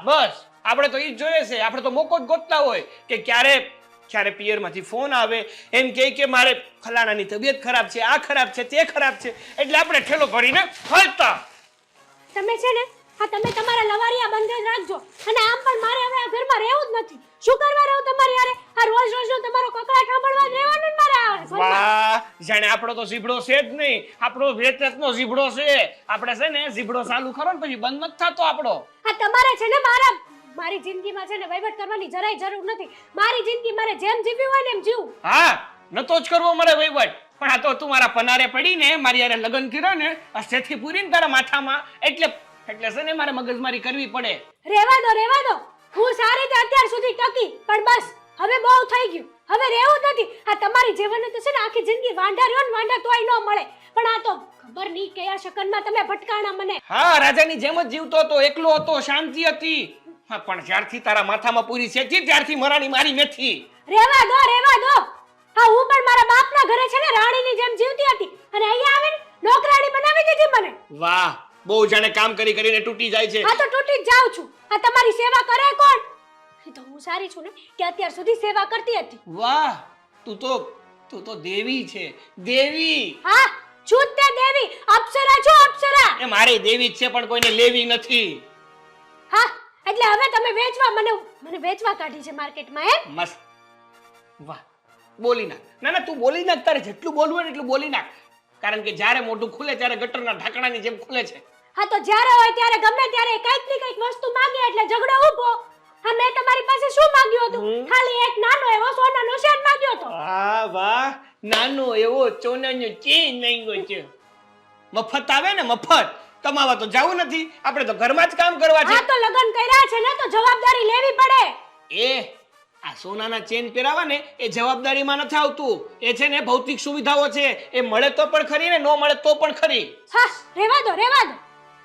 બસ આપણે તો ઈ જ જોઈએ છે. આપણે તો મોકો જ ગોતતા હોય કે ક્યારે પિયરમાંથી ફોન આવે એમ કે મારે ફલાણાની તબિયત ખરાબ છે, આ ખરાબ છે, તે ખરાબ છે, એટલે આપણે ઠેલો ભરીને ફરતા. તમે છે ને તમે તમારા લવારિયા બંધ જ રાખજો. અને આમ પણ મારે હવે આ ઘરમાં રહેવું જ નથી. શું કરવા રહું તમારી યારે? આ રોજ તમારો કકળાટ સાંભળવા જ રહેવાનું ને મારે આ ઘરમાં. વાહ, જાણે આપણો તો ઝીબડો છે જ નહીં, આપણો વેતનો ઝીબડો છે. આપણે છે ને ઝીબડો ચાલુ કરો ને પછી બંધ નથી થતો આપણો. આ તમારે છે ને મારી જિંદગીમાં છે ને વહીવટ કરવાની જરાય જરૂર નથી. મારી જિંદગી મારે જેમ જીવવી હોય ને એમ જીવું. હા, નતો જ કરવો મારે વહીવટ, પણ આ તો તું મારા પનારે પડીને મારી યારે લગ્ન કર્યો ને આ શેઠી પૂરીને તારા માથામાં, એટલે છે ને મારે મગજમારી કરવી પડે. રહેવા દો. હું સારી રીતે અત્યાર સુધી ટકી, પણ બસ હવે બહુ થઈ ગયું. હવે રહેવું જ નથી. આ તમારી જીવનને તો છે ને આખી જિંદગી વાંઢા રહ્યો ને વાંઢા તોય ન મળે. પણ આ તો ખબર નહીં કયા શકનમાં તમે ભટકાણા મને. હા, રાજાની જેમ જ જીવતો હતો, એકલો હતો, શાંતિ હતી. હા, પણ જ્યારથી તારા માથામાં પૂરી છે ત્યારથી મરાણી મારી નથી. રહેવા દો. હા, હું પણ મારા બાપના ઘરે છે ને રાણીની જેમ જીવતી હતી અને અહીંયા આવીને નોકરાણી બનાવી દીધી મને. વાહ, બહુ જાણે કામ કરીને તૂટી જાય છે. હા, તો તૂટી જ જાઉં છું. આ તમારી સેવા કરે કોણ? તો હું સારી છું ને કે અત્યાર સુધી સેવા કરતી હતી. વાહ, તું તો દેવી છે, દેવી. હા, છું તે દેવી, અપ્સરા છો અપ્સરા. એ મારી દેવી જ છે પણ કોઈને લેવી નથી. હા, એટલે હવે તમે મને વેચવા કાઢી છે માર્કેટમાં એમ? મસ્ત. વાહ, બોલી નાખ. ના તું બોલી નાખ, તારે જેટલું બોલવું હોય એટલું બોલી નાખ. કારણ કે જ્યારે મોઢું ખુલે ત્યારે ગટરના ઢાંકણાની જેમ ખુલે છે. હા, તો જ્યારે હોય ત્યારે ગમે ત્યારે કંઈક ને કંઈક વસ્તુ માંગે એટલે ઝઘડો ઊભો. હા, મેં તમારી પાસે શું માંગ્યું હતું? ખાલી એક નાનો એવો સોનાનો સેટ માંગ્યો હતો. વાહ, નાનો એવો સોનાનો ચેન માંગ્યો છે. મફત આવે ને, મફત કમાવા તો જાવું નથી, આપણે તો ઘરમાં જ કામ કરવા છે. હા, તો લગ્ન કર્યા છે ને તો જવાબદારી લેવી પડે. આ સોનાના ચેન પહેરાવા ને એ જવાબદારીમાં નથી આવતું. એ છે ને ભૌતિક સુવિધાઓ છે, એ મળે તો પણ ખરી ને ન મળે તો પણ ખરી. હા, રહેવા દો.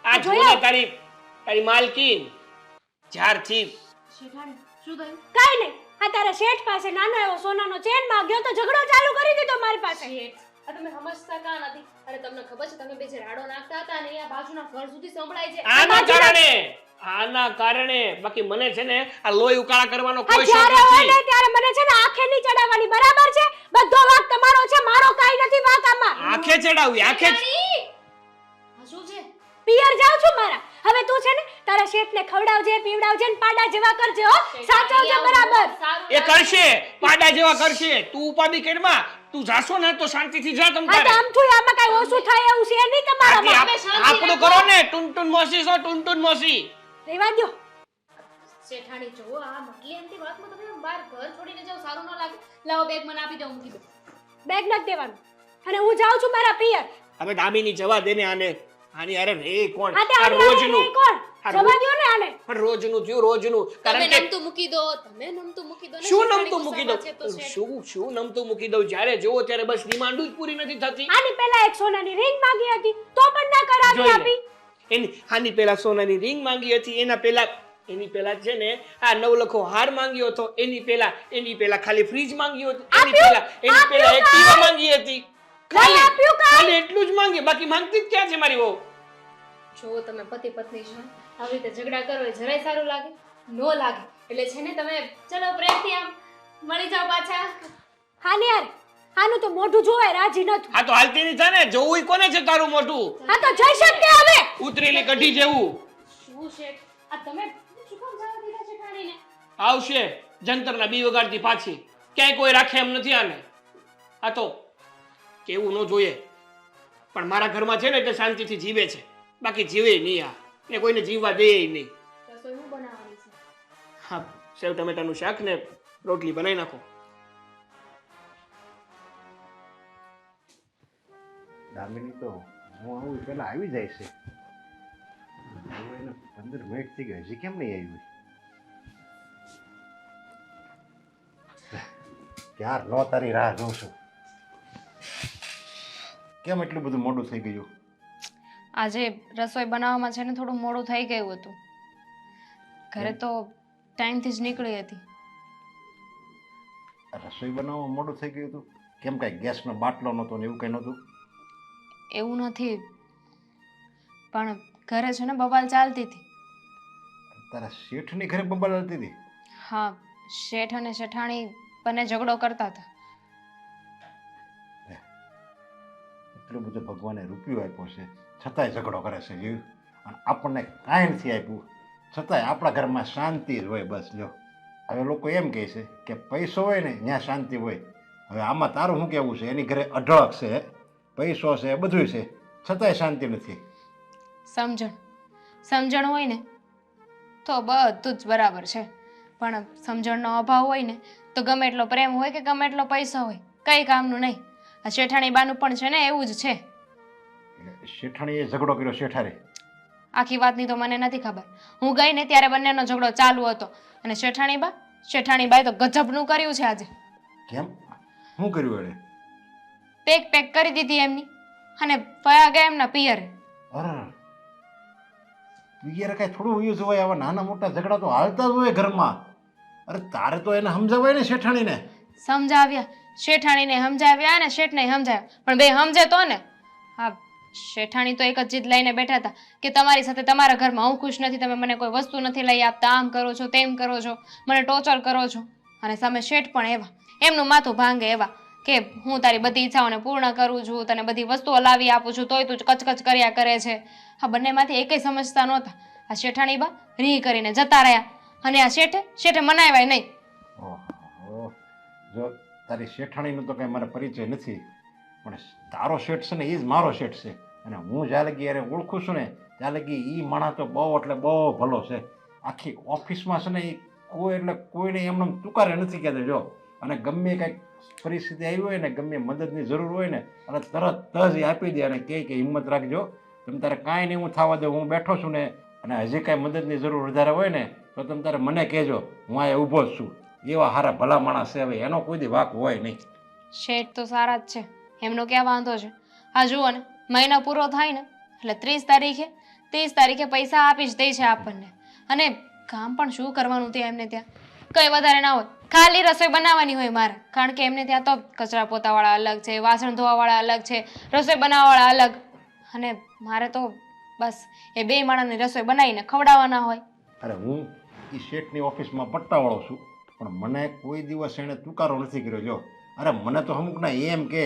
આ જોને તારી માલકીન જ્યારથી શું થયું? કાઈ નહીં. આ તારા શેઠ પાસે નાનો એવો સોનાનો ચેન માંગ્યો તો ઝઘડો ચાલુ કરી દીધો મારી પાસે. આ તમે સમજતા કા નથી? અરે તમને ખબર છે તમે બે જે રાડો નાખતા હતા ને આ બાજુના ઘર સુધી સંભળાય છે. આના કારણે બાકી મને છે ને આ લોહી ઉકાળા કરવાનો કોઈ શોખ જ્યારે હોય નથી. ને ત્યારે મને છે ને આંખે નહીં ચડાવવાની, બરાબર છે? બધો વાંક તમારો છે, મારો કાઈ નથી વાંક આમાં. આંખે ચડાવવી, આંખે આ શું છે? પિયર જાઉં છું મારા. હવે તું છે ને તારા શેઠને ખવડાવજે, પીવડાવજે ને પાડા જેવા કરજે હો. સાચવજે બરાબર. એ કરશે, પાડા જેવા કરશે. તું ઉપાધિ કરમાં, તું જાશો ને તો શાંતિથી જા તમ હા, તો તારે. આમ થું આમાં કાઈ ઓછું થાય એવું છે નહીં તમારામાં. આપણું કરો ને, ટુનટુન મોસી છો, ટુનટુન મોસી. રહેવા દ્યો. શેઠાણી જો આ મટલી એમથી વાતમાં તમે બહાર ઘર છોડીને જાવ સારું ન લાગે. લાવો બેગ મને આપી દો, મૂકી દો. બેગ નથી દેવાનું. અને હું જાઉં છું મારા પિયર. હવે દામિની જવા દે ને આની અરે રે કોણ? હા, તે આ આની રોજનું આને કોણ? જવા દ્યો ને આને. પણ રોજનું થયું, રોજનું. તમે કારણ કે નમતું મૂકી દો, તમે નમતું મૂકી દો ને. શું શેઠાણી નમતું મૂકી દઉં? ગુસ્સામાં છે તો શેઠ. શું નમતું મૂકી દઉં? જ્યારે જોવો ત્યારે બસ ડિમાન્ડ જ પૂરી નથી થતી. આની પહેલા એક સોનાની રિંગ માંગી હતી તો પણ ના કરાવી જોઈ લે. આપી. આની પહેલા સોનાની રિંગ માંગી હતી, એની પહેલા છે ને આ નવલખો હાર માંગ્યો હતો, એની પહેલા ખાલી ફ્રીજ માંગ્યું હતું, એની પહેલા એક્ટિવા માંગી હતી. ખાલી એટલું જ માંગે, બાકી માંગતી જ ક્યાં છે મારી વહુ? જો તમે પતિ પત્ની છો આવી રીતે ઝઘડા કરો એ જરાય સારું લાગે નો લાગે. એટલે છે ને તમે ચલો પ્રેમથી આમ મળી જાવ પાછા. હા ને યાર, આનું તો મોઢું જોવાય રાજી નતું. આ તો હાલતી નહીં થાય ને, જોવું કોને છે તારું મોઢું? આ તો જઈ શકતે હવે. ઉતરેલી કઢી જેવું. શું શેઠ આ તમે શું કામ જવા દીધા શેઠાણીને? આવશે જંતરના બી વગાડતી પાછી, ક્યાંય કોઈ રાખે એમ નથી આને. આ તો કેવું ન જોઈએ, પણ મારા ઘરમાં છે ને એટલે શાંતિથી જીવે છે, બાકી જીવે નહીં આ, ને કોઈને જીવવા દે નહીં. રસોઈ હું બનાવવાની છે? હા, સેવ ટમેટાનું શાક ને રોટલી બનાવી નાખો. દામિની તો હું આવું પેલા આવી જાય છે. હવે એને 15 મિનિટ થઈ ગઈ, હજી કેમ નહીં આવી? ક્યાર નો તારી રાહ જોઉં છું. કેમ એટલું બધું મોડું થઈ ગયું? આજે રસોઈ બનાવવામાં છે ને થોડું મોડું થઈ ગયું હતું. ઘરે તો ટાઈમથી જ નીકળી હતી. રસોઈ બનાવવામાં મોડું થઈ ગયું હતું? કેમ કાંઈ ગેસનો બાટલો નહોતો ને એવું કંઈ નહોતું? એવું નથી, પણ ઘરે છે ને બવાલ ચાલતી હતી. તારા શેઠની ઘરે બબાલ હતી હતી? હા, શેઠ અને શેઠાણી બંને ઝઘડો કરતા હતા. એટલો બધો ભગવાને રૂપિયો આપ્યો છે છતાંય ઝઘડો કરે છે જીવ. અને આપણને કાંઈ નથી આપ્યું છતાંય આપણા ઘરમાં શાંતિ જ હોય. બસ જો હવે લોકો એમ કહે છે કે પૈસો હોય ને ત્યાં શાંતિ હોય. હવે આમાં તારું શું કહેવું છે? એની ઘરે અઢળક છે, પૈસો છે, બધું છે, છતાંય શાંતિ નથી. સમજણ હોય ને તો બધું જ બરાબર છે, પણ સમજણનો અભાવ હોય ને તો ગમે એટલો પ્રેમ હોય કે ગમે એટલો પૈસા હોય કંઈ કામનું નહીં. આ શેઠાણી બાનું પણ છે ને એવું જ છે. એટલે શેઠાણીએ ઝઘડો કર્યો શેઠારે? આખી વાતની તો મને નથી ખબર. હું ગઈ ને ત્યારે બંનેનો ઝઘડો ચાલુ હતો. અને શેઠાણી બાએ તો ગજબનું કર્યું છે આજે. કેમ? શું કર્યું એણે? પેક કરી દીધી એમની અને વયા ગયા એમના પિયરે. અરે પિયરે કાંઈ થોડું યુઝ હોય? આવા નાના મોટા ઝઘડા તો હાલતા જ હોય ઘરમાં. અરે તારે તો એને સમજાવાય ને શેઠાણીને. સમજાવ્યા, શેઠાણીને સમજાવ્યા અને શેઠને સમજાવ્યા, પણ બે સમજે તો ને. હા, શેઠાણી તો એક જ જીદ લઈને બેઠા હતા કે તમારી સાથે તમારા ઘરમાં હું ખુશ નથી, તમે મને કોઈ વસ્તુ નથી લઈ આપતા, આમ કરો છો, તેમ કરો છો, મને ટોર્ચર કરો છો. અને સામે શેઠ પણ એવા, એમનું માથું ભાંગે એવા કે હું તારી બધી ઈચ્છાઓને પૂર્ણ કરું છું, તને બધી વસ્તુઓ લાવી આપું છું, તોય તું કચકચ કર્યા કરે છે. આ બંનેમાંથી એકેય સમજતા નહોતા. આ શેઠાણી બા રી કરીને જતા રહ્યા અને આ શેઠે મનાવ્યા નહીં. ઓહો, જો તારી શેઠાણીનો તો કાંઈ મારે પરિચય નથી, પણ તારો શેઠ છે ને એ જ મારો શેઠ છે. અને હું જ્યાં લગી યારે ઓળખું છું ને ત્યાં લગી એ માણસ તો બહુ એટલે બહુ ભલો છે. આખી ઓફિસમાં છે ને એ કોઈને એમને તુકારે નથી કહેતો. જો અને ગમે કાંઈક પરિસ્થિતિ આવી હોય ને, ગમે મદદની જરૂર હોય ને, અને તરત જ એ આપી દે અને કહે કે હિંમત રાખજો, તમે તારે કાંઈ નહીં હું થવા દઉં, હું બેઠો છું ને, અને હજી કાંઈ મદદની જરૂર વધારે હોય ને તો તમે તારે મને કહેજો, હું અહીંયા ઊભો જ છું. એવા સારા ભલા માણસ છે. હવે એનો કોઈ દી વાંક હોય નહીં. શેઠ તો સારા જ છે, એમનો ક્યાં વાંધો છે. આ જુઓ ને, મહિનો પૂરો થાય ને એટલે 30 તારીખે પૈસા આપી જ દે છે આપણને. અને કામ પણ શું કરવાનું ત્યાં એમને ત્યાં કંઈ વધારે ના હોય, ખાલી રસોઈ બનાવવાની હોય મારે. કારણ કે એમને ત્યાં તો કચરા પોતાવાળા અલગ છે, વાસણ ધોવાવાળા અલગ છે, રસોઈ બનાવવાવાળા અલગ. અને મારે તો બસ એ બે માણસની રસોઈ બનાવીને ખવડાવવાના હોય. અરે હું એ શેઠની ઓફિસમાં પટ્ટાવાળો છું, પણ મને કોઈ દિવસ એણે તુકારો નથી કર્યો. જો અરે મને તો અમુક ના એમ કે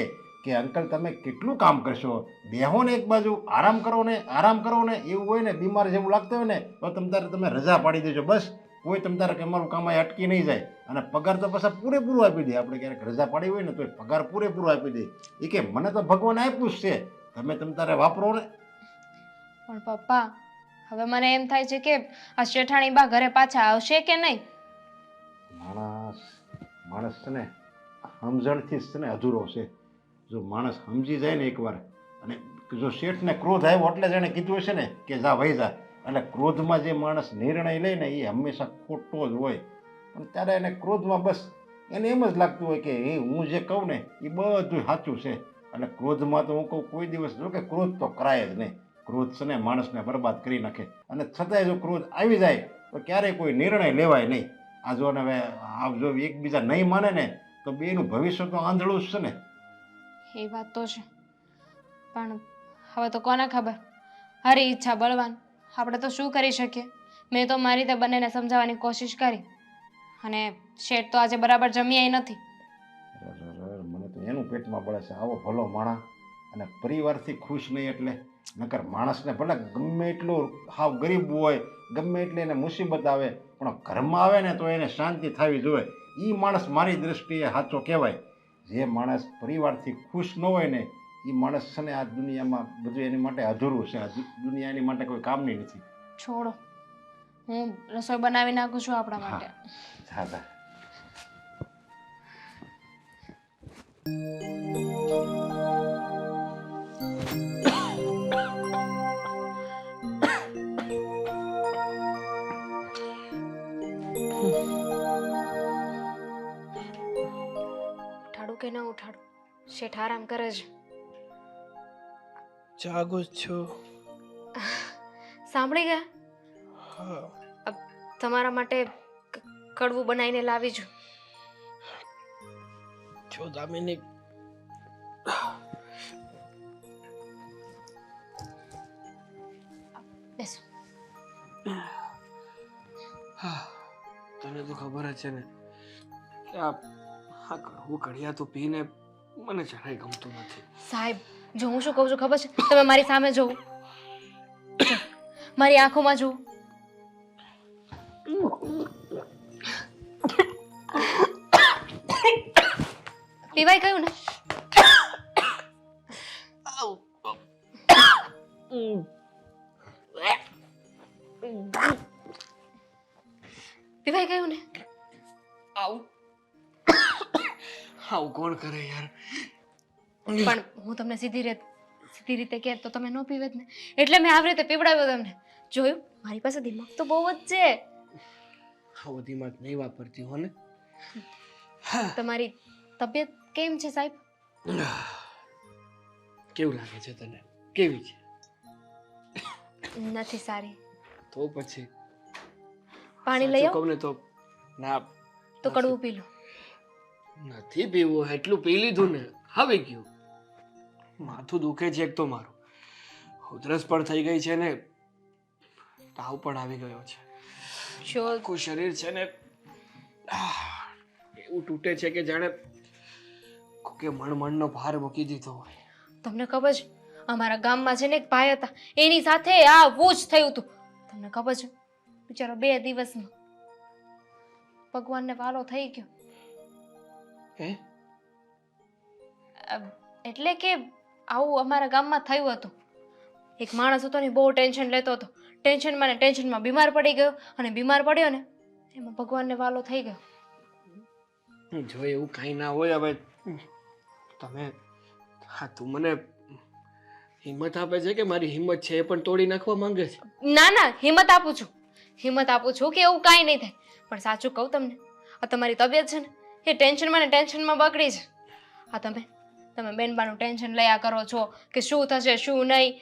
અંકલ તમે કેટલું કામ કરશો, બેહો ને એક બાજુ, આરામ કરો ને એવું હોય ને, બીમાર જેવું લાગતું હોય ને તો તમે રજા પાડી દેજો. બસ કોઈ તારે કે અમારું કામ અહીં અટકી નહીં જાય. અને પગાર તો પાછા પૂરેપૂરો આપી દે. આપણે ક્યારેક રજા પાડી હોય ને તો પગાર પૂરેપૂરો આપી દે. એ કે મને તો ભગવાન આપ્યું જ છે, તમે તારે વાપરો ને. પણ પપ્પા, હવે મને એમ થાય છે કે આ શેઠાણી બા ઘરે પાછા આવશે કે નહીં. માણસ છે ને સમજણથી જ છે ને અધૂરો છે. જો માણસ સમજી જાય ને એકવાર, અને જો શેઠને ક્રોધ આવ્યો એટલે જ એણે કીધું હશે ને કે જા વહી જા, એટલે ક્રોધમાં જે માણસ નિર્ણય લે ને એ હંમેશા ખોટો જ હોય. પણ ત્યારે એને ક્રોધમાં બસ એને એમ જ લાગતું હોય કે હું જે કહું ને એ બધું સાચું છે. એટલે ક્રોધમાં તો હું કહું કોઈ દિવસ જો કે ક્રોધ તો કરાય જ નહીં. ક્રોધ છે ને માણસને બરબાદ કરી નાખે. અને છતાંય જો ક્રોધ આવી જાય તો ક્યારેય કોઈ નિર્ણય લેવાય નહીં. આ જો ને હવે જો એકબીજા નહીં માને ને તો બેનું ભવિષ્ય તો આંધળું જ છે ને. એ વાત તો છે, પણ હવે તો કોને ખબર, હરી ઈચ્છા બળવાન. આપણે તો શું કરી શકીએ. મેં તો મારી રીતે બંનેને સમજાવવાની કોશિશ કરી, અને શેઠ તો આજે બરાબર જમ્યા નથી. મને તો એનું પેટમાં બળે છે. આવો ભલો માણસ અને પરિવારથી ખુશ નહીં એટલે નકર માણસને ભલે ગમે એટલું હાવ ગરીબ હોય, ગમે એટલી એને મુસીબત આવે, પણ ઘરમાં આવે ને તો એને શાંતિ થવી જોઈએ. એ માણસ મારી દૃષ્ટિએ સાચો કહેવાય. જે માણસ પરિવારથી ખુશ ન હોય ને એ માણસ છે ને આ દુનિયામાં બધું એની માટે અધૂરું છે. આ દુનિયા એની માટે કોઈ કામની નથી. છોડો, હું રસોઈ બનાવી નાખું છું આપણા માટે. હા હા. ઉઠાડું કે ન ઉઠાડું? શેઠ આરામ કરે છે. જાગું જ છું. સાંભળી ગયા? હા. તમારા માટે કડવું બનાવીને લાવી છું. જો દામિની, બેસો. તો ખબર જ છે ને કે આ કડવું કડિયાતું પીને મને જરાય ગમતું નથી. સાહેબ જો હું શું કહું છું ખબર છે? તમે મારી સામે જોવો, મારી આંખોમાં જુઓ. પીવાય કયું ને? પીવાય કયું ને? આવું કોણ કરે યાર? પણ હું તમને સીધી રીતે કહે તો તમે ન પીવે જ ને, એટલે મેં આવી રીતે પીવડાવ્યો તમને. જોયું, મારી પાસે દિમાગ તો બહુ જ છે. આવો દિમાગ નહીં વાપરતી હો ને. તમારી તબિયત કેમ છે સાહેબ? કેવું લાગે છે તને? કેવી છે? નથી સારી. તો પછી પાણી લઈ આવો કહું ને તો ના, તો કડવું પી લો. નથી પીવું, એટલું પી લીધું ને, હવે ગયું. માથું દુખે છે એક તો મારું, ઉધરસ પણ થઈ ગઈ છે ને તાવ પણ આવી ગયો છે. જો આખું શરીર છે ને એવું તૂટે છે કે જાણે કોકે મણનો ભાર મૂકી દીધો હોય. તમને ખબર છે અમારા ગામમાં છે ને એક ભાઈ હતા, એની સાથે આવું જ થયું હતું. તમને ખબર છે બિચારો 2 દિવસમાં ભગવાનને વાલો થઈ ગયો. હે? એટલે કે આવું અમારા ગામમાં થયું હતું. એક માણસ હતો ને બહુ ટેન્શન લેતો હતો, ટેન્શનમાં બીમાર પડી ગયો, અને બીમાર પડ્યો ને એમાં ભગવાનને વાલો થઈ ગયો. જો એવું કાંઈ ના હોય. હવે તમે તું મને હિંમત આપે છે કે મારી હિંમત છે એ પણ તોડી નાખવા માંગે છે? ના, હિંમત આપું છું કે એવું કાંઈ નહીં થાય. પણ સાચું કહું તમને, આ તમારી તબિયત છે ને એ ટેન્શનમાં બગડી છે. આ તમે બેનબાનું ટેન્શન લયા કરો છો કે શું થશે શું નહીં,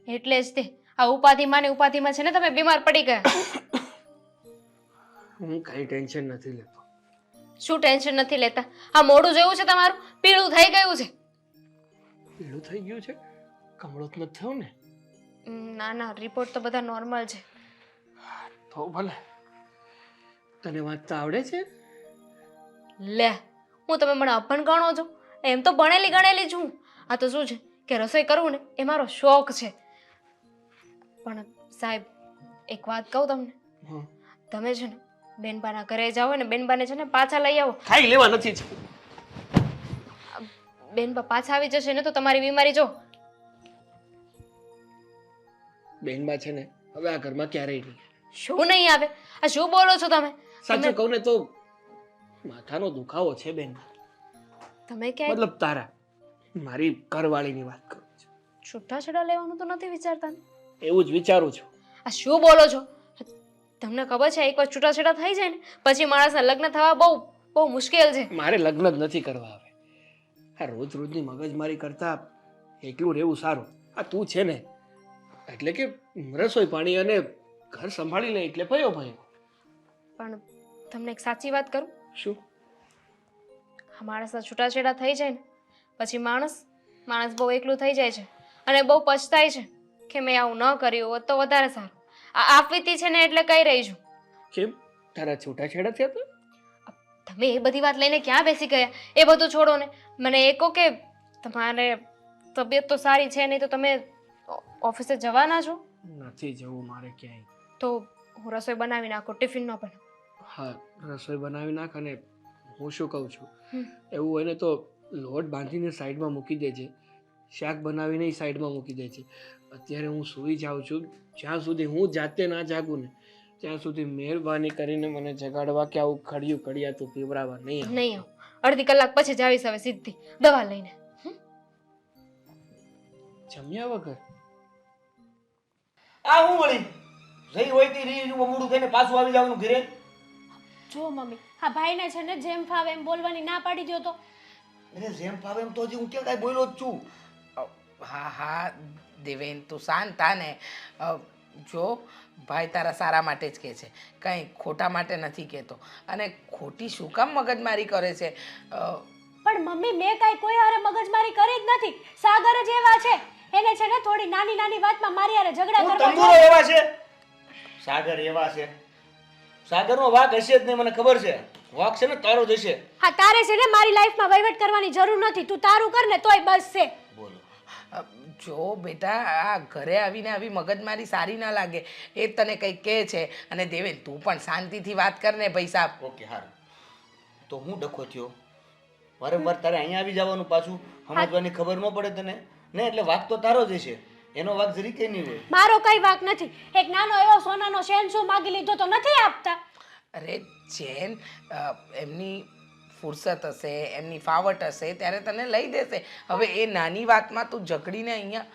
એટલે જ તે આ ઉપાધિમાં છે ને તમે બીમાર પડી ગયા. હું કાંઈ ટેન્શન નથી લેતો. શું ટેન્શન નથી લેતા? આ મોઢું જેવું છે તમારું, પીળું થઈ ગયું છે. પીળું થઈ ગયું છે? કમળો જ નથી થયો ને? ના, રિપોર્ટ તો બધા નોર્મલ છે. તો ભલે. તને વાંચતા આવડે છે? લે, હું તમે મને અભણ ગણો છો? એમ તો ભણેલી ગણેલી છું. આ તો શું છે કે રસોઈ કરવું ને એ મારો શોખ છે. પણ સાહેબ એક વાત કહું તમને, તમે છે ને બેનબાના ઘરે જાઓ ને બેનબાને છે ને પાછા લઈ આવો. ખાઈ લેવા નથી જ. બેનબા પાછા આવી જશે ને તો તમારી બીમારી જો. બેનબા છે ને હવે આ ઘરમાં ક્યારેય નહીં. શું નહીં આવે? આ શું બોલો છો તમે? સાચું કહું ને તો માથાનો દુખાવો છે બેન. તમે ક્યાંય મતલબ તારા, મારી ઘરવાળીની વાત કરું છું. છૂટાછેડા લેવાનું તો નથી વિચારતા ને? એવું જ વિચારું છું. આ શું બોલો છો? તમને ખબર છે એકવાર છૂટાછેડા થઈ જાય ને પછી માણસના લગ્ન થવા બહુ મુશ્કેલ છે. મારે લગ્ન જ નથી કરવા. હવે આ રોજની મગજમારી કરતા એકલું રહેવું સારું. આ તું છે ને એટલે કે રસોઈ પાણી અને ઘર સંભાળી લે એટલે ભયો. પણ તમને એક સાચી વાત કરું? શું? આ માણસના છૂટાછેડા થઈ જાય ને પછી માણસ બહુ એકલું થઈ જાય છે અને બહુ પછતાય છે કે મેં આવું ન કર્યું હોત તો વધારે સારું. આ આપવીતી છે ને એટલે કહી રહી છું. કેમ તારા છૂટાછેડા થયા હતા? તમે એ બધી વાત લઈને ક્યાં બેસી ગયા? એ બધું છોડો ને, મને એ કહો કે તમારે તબિયત તો સારી છે નહીં તો તમે ઓફિસે જવાના છો? નથી જવું મારે ક્યાંય. તો હું રસોઈ બનાવી નાખું, ટિફિન ન બનાવું. હા, રસોઈ બનાવી નાખ. અને હું શું કહું છું, એવું હોય ને તો લોટ બાંધીને સાઈડમાં મૂકી દેજે, શાક બનાવીને સાઈડમાં મૂકી દેજે. અત્યારે હું સૂઈ જાઉં છું. જ્યાં સુધી હું જાતે ના જાગું ને ત્યાં સુધી મહેરબાની કરીને મને જગાડવા કે આવું કડિયાતું પીવડાવવા નહીં આવું. અડધી કલાક પછી જ આવીશ હવે સીધી દવા લઈને. જમ્યા વગર? આ હું વળી જઈ હોય તી રીજ મોડું થઈને પાછું આવી જવાનું ઘરે. જો મમ્મી, આ ભાઈને છે ને જેમ ફાવે એમ બોલવાની ના પાડી દો તો. અરે જેમ ફાવે એમ તો હજી હું કે કાંઈ બોલ્યો જ છું. હા દેવેન તું શાંત થા ને. જો ભાઈ તારા સારા માટે જ કહે છે, કંઈ ખોટા માટે નથી કહેતો. અને ખોટી શું કામ મગજમારી કરે છે? પણ મમ્મી મેં કાંઈ કોઈ હારે મગજમારી કરી જ નથી. સાગર જ એવા છે, એને છે ને થોડી નાની વાતમાં મારી હારે ઝઘડા હું કરવા. તંબુરો એવા છે, સાગર એવા છે. સાગરનો વાંક હશે જ નહીં, મને ખબર છે. વાંક છે ને તારો જ હશે. હા તારે છે ને મારી લાઈફમાં વહીવટ કરવાની જરૂર નથી. તું તારું કર ને તોય બસ છે. બોલો. જો બેટા આ ઘરે આવીને આવી મગજમારી સારી ના લાગે, એ જ તને કંઈક કહે છે. અને દેવેન તું પણ શાંતિથી વાત કર ને ભાઈ સાહેબ. ઓકે હારું. તો હું ડખો થયો વારંવાર તારે અહીંયા આવી જવાનું પાછું સમજવાની ખબર ન પડે તને ને, એટલે વાંક તો તારો જ હશે, એનો વાંક જરી કઈ નહીં હોય. મારો કઈ વાંક નથી. એક નાનો એવો સોનાનો શેન શું માગી લીધો તો નથી આપતા. અરે જેન એમની ફુરસત હશે, એમની ફાવટ હશે ત્યારે તને લઈ દેશે. હવે એ નાની વાતમાં તું ઝઘડીને અહીંયા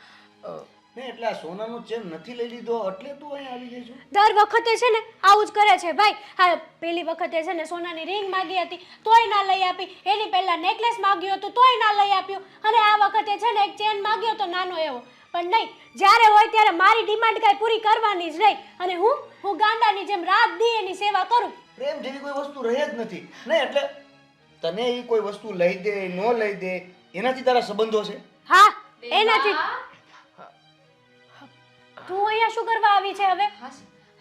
ને એટલે આ સોનાનું ચેન નથી લઈ લીધો એટલે તું અહીંયા આવી જઈશું. દર વખતે છે ને આવું જ કરે છે ભાઈ. હા પેલી વખતે છે ને સોનાની રિંગ માગી હતી તોય ના લઈ આપી. એની પહેલા નેકલેસ માગ્યો હતો તોય ના લઈ આપ્યું. અને આ વખતે છે ને એક ચેન માગ્યો તો નાનો એવો. પણ નહીં, જ્યારે હોય ત્યારે મારી ડિમાન્ડ કાંઈ પૂરી કરવાની જ નહીં. અને હું ગાંડાની જેમ રાત દી એની સેવા કરું. પ્રેમ જેવી કોઈ વસ્તુ રહે જ નથી ને, એટલે તને એ કોઈ વસ્તુ લઈ દે ન લઈ દે એનાથી તારા સંબંધો છે. હા એનાથી. તું અહીંયા શું કરવા આવી છે હવે?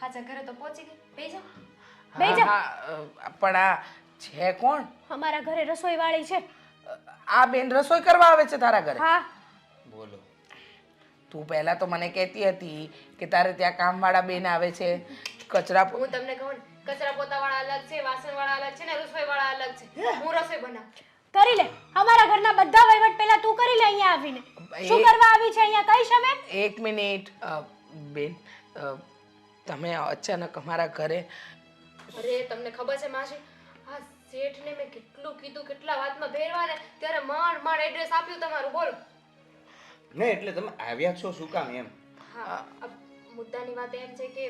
હાજા ઘરે તો પહોંચી ગઈ. બેસી જાઓ. બેસી જા. પણ આ છે કોણ? અમારા ઘરે રસોઈ વાળી છે. આ બેન રસોઈ કરવા આવે છે તારા ઘરે? હા. બોલો. તું પહેલા તો મને કહેતી હતી કે તારે ત્યાં કામવાળા બેન આવે છે, કચરા હું તમને કહું ને, કચરા પોતાવાળા અલગ છે, વાસણવાળા અલગ છે ને રસોઈવાળા અલગ છે. હું રસોઈ બનાવું. કરી લે. અમારા ઘરના બધા વહીવટ પહેલા તું કરી લે. અહીંયા આવીને શું કરવા આવી છે અહીંયા કહીશ હવે? એક મિનિટ બેન, તમે અચાનક અમારા ઘરે? અરે તમને ખબર છે માસી, આ શેઠને મેં કેટલું કીધું, કેટલા વાતમાં ભેરવા ને ત્યારે માંડ એડ્રેસ આપ્યું તમારું. બોલો ને એટલે તમે આવ્યા છો શું કામ એમ? હા, આ મુદ્દાની વાત એમ છે કે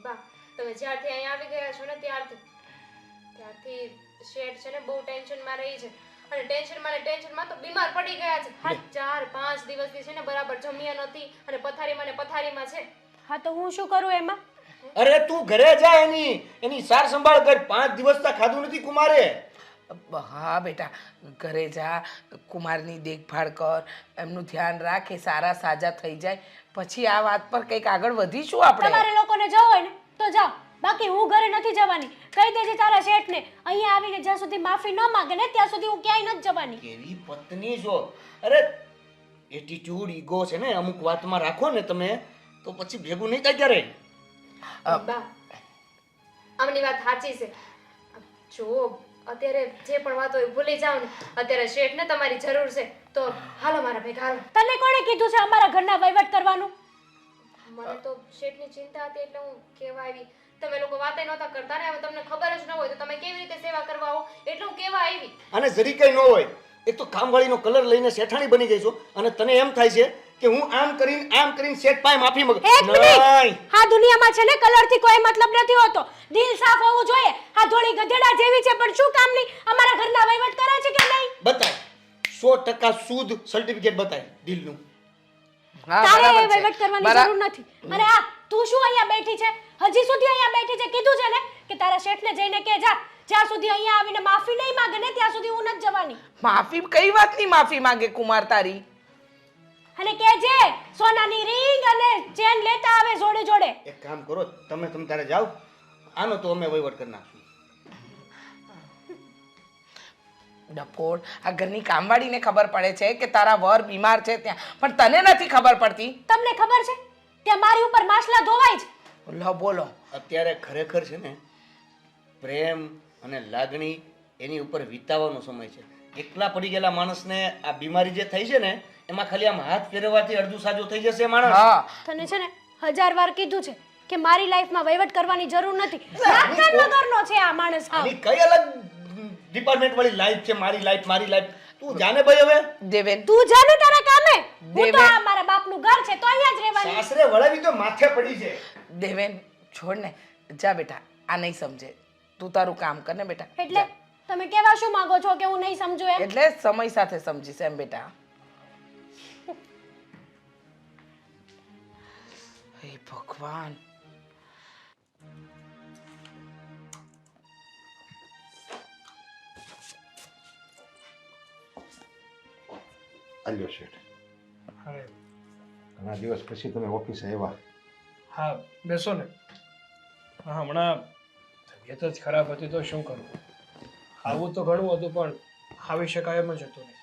બા તમે જ્યારથી અહીંયા આવી ગયા છો ને ત્યારથી શેઠ છે ને બહુ ટેન્શનમાં રહી છે. અને ટેન્શનમાં તો બીમાર પડી ગયા છે. 4-5 દિવસથી છે ને બરાબર જમ્યા નથી અને પથારીમાં છે. હા તો હું શું કરું એમાં? અરે તું ઘરે જા, એની સાર સંભાળ કર. 5 દિવસથી ખાધું નથી કુમારે. હા બેટા, ઘરે જા, કુમારની દેખભાળ કર, એમનું ધ્યાન રાખ, એ સારા સાજા થઈ જાય પછી આ વાત પર કંઈક આગળ વધીશું આપણે. તમારે લોકોને જવું હોય ને તો જાઓ, બાકી હું ઘરે નથી જવાની. કહી દેજે તારા શેઠને અહીંયા આવીને જ્યાં સુધી માફી ન માંગે ને ત્યાં સુધી હું ક્યાંય નથી જવાની. કેવી પત્ની છો! અરે એટીટ્યુડ ઈગો છે ને અમુક વાતમાં રાખો ને તમે તો પછી ભેગું નહીં થાય ક્યારે. બા આમની વાત સાચી છે. જો અત્યારે જે પણ વાત હોય ભૂલી જાવ ને. અત્યારે શેઠને તમારી જરૂર છે તો હાલો મારા ભેગા હાલો. તને કોણે કીધું છે અમારા ઘરના વહીવટ કરવાનું? મને તો શેઠની ચિંતા હતી એટલે હું કહેવા આવી. તમે લોકો વાતે નહોતા કરતા ને, હવે તમને ખબર જ ન હોય તો તમે કેવી રીતે સેવા કરવા આવો એટલે હું કહેવા આવી. અને જરી કઈ ન હોય, એક તો કામવાળીનો કલર લઈને શેઠાણી બની ગઈ છો અને તને એમ થાય છે કે હું આમ કરીને શેઠ પાસે માફી માંગુ. એક મિનિટ. હા દુનિયામાં છે ને કલરથી કોઈ મતલબ નથી હોતો. દિલ સાફ હોવું જોઈએ. આ ધોળી ગધેડા જેવી છે પણ શું કામની અમારા ઘરના વહીવટ કરે છે કે નહીં? બતાય 100% શુદ્ધ સર્ટિફિકેટ બતાય દિલનું. હા, તારે બરાબર છે. વહીવટ કરવાની જરૂર નથી. અને આ તું શું અહીંયા બેઠી છે? હજી સુધી અહીંયા બેઠી છે? કીધું છે ને કે તારા શેઠને જઈને કે જા, જ્યાં સુધી અહીંયા આવીને માફી નહીં માંગે ને ત્યાં સુધી હું નથી જવાની. માફી કઈ વાતની માફી માંગે કુમાર તારી? અને કહેજે સોનાની રિંગ અને ચેન લેતા આવે જોડે જોડે. એક કામ કરો, તમે તારે જાઓ, આનો તો અમે વહીવટ કરી નાખશું. ડફોડ, આ ઘરની કામવાળીને ખબર પડે છે કે તારા વર બીમાર છે ત્યાં, પણ તને નથી ખબર પડતી. તમને ખબર છે ત્યાં મારી ઉપર માછલા ધોવાય છે. લો બોલો. અત્યારે ખરેખર છે ને પ્રેમ અને લાગણી એની ઉપર વિતાવાનો સમય છે. એકલા પડી ગયેલા માણસને આ બીમારી જે થઈ છે ને એમાં ખાલી આમ હાથ ફેરવવાથી અડધું સાજું થઈ જશે માણસ. હા, તને છે ને 1000 વાર કીધું છે કે મારી લાઈફમાં વહીવટ કરવાની જરૂર નથી. નાટક વગરનો છે આ માણસ. હા આની કઈ અલગ ડિપાર્ટમેન્ટ વાળી લાઈફ છે? મારી લાઈફ. તું જાને ભાઈ હવે. દેવેન તું જાને તારા કામે. હું તો દેવે. આ મારા બાપનું ઘર છે તો અહીંયા જ રહેવાની. સાસરે વળાવી તો માથે પડી છે. દેવેન છોડ ને, જા બેટા, આ નહીં સમજે. તું તારું કામ કર ને બેટા. એટલે તમે કેવા શું માંગો છો કે હું નહીં સમજુ એમ? એટલે સમય સાથે સમજીશ એમ બેટા. હે ભગવાન. આલ્યો શેઠ, હવે ઘણા દિવસ પછી તમે ઓફિસે આવ્યા. હા બેસો ને. હા હમણાં તબિયત જ ખરાબ હતી તો શું કરું? આવું તો ઘણું હતું પણ આવી શકાય એમ જ હતું નહીં.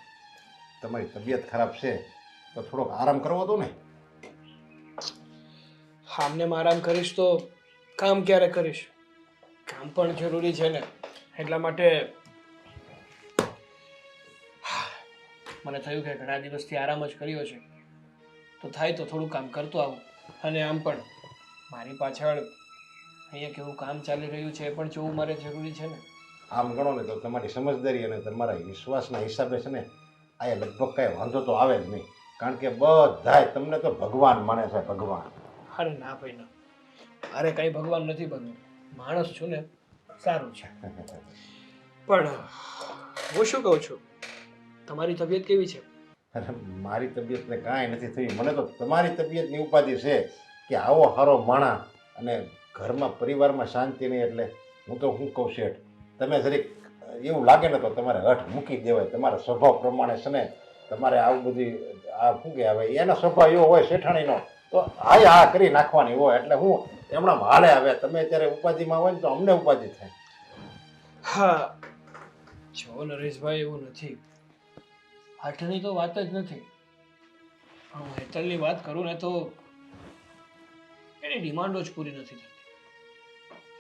તમારી તબિયત ખરાબ છે તો થોડોક આરામ કરવો હતો ને. આમને આરામ કરીશ તો કામ ક્યારે કરીશ? કામ પણ જરૂરી છે ને. એટલા માટે મને થયું કે ઘણા દિવસથી આરામ જ કર્યો છે તો થાય તો થોડું કામ કરતો આવું. અને આમ પણ મારી પાછળ અહીંયા કેવું કામ ચાલી રહ્યું છે એ પણ જોવું મારે જરૂરી છે ને. આમ ગણો ને તો તમારી સમજદારી અને તમારા વિશ્વાસના હિસાબે છે ને આ લગભગ કાંઈ વાંધો તો આવે જ નહીં. કારણ કે બધાય તમને તો ભગવાન માને છે, ભગવાન. અરે ના ભાઈ ના, અરે કંઈ ભગવાન નથી બનવું, માણસ છું ને. સારું છે. પણ હું શું કહું છું, તમારી તબિયત કેવી છે? અરે મારી તબિયતને કાંઈ નથી થયું. મને તો તમારી તબિયતની ઉપાધિ છે કે આવો સારો માણા અને ઘરમાં પરિવારમાં શાંતિ નહીં. એટલે હું તો શું કહું શેઠ, તમે જરીક એવું લાગે ને તો તમારે હઠ મૂકી દેવાય. તમારા સ્વભાવ પ્રમાણે છે ને તમારે આવું બધી આ શું કહેવાય એનો સ્વભાવ એવો હોય શેઠાણીનો તો હા કરી નાખવાની હોય. એટલે હું એમણા હાલે આવે. તમે અત્યારે ઉપાધિમાં હોય ને તો અમને ઉપાધિ થાય. હા જો નરેશભાઈ, એવું નથી, હઠની તો વાત જ નથી. પણ હું હેતલની વાત કરું ને તો એની ડિમાન્ડો જ પૂરી નથી થતી.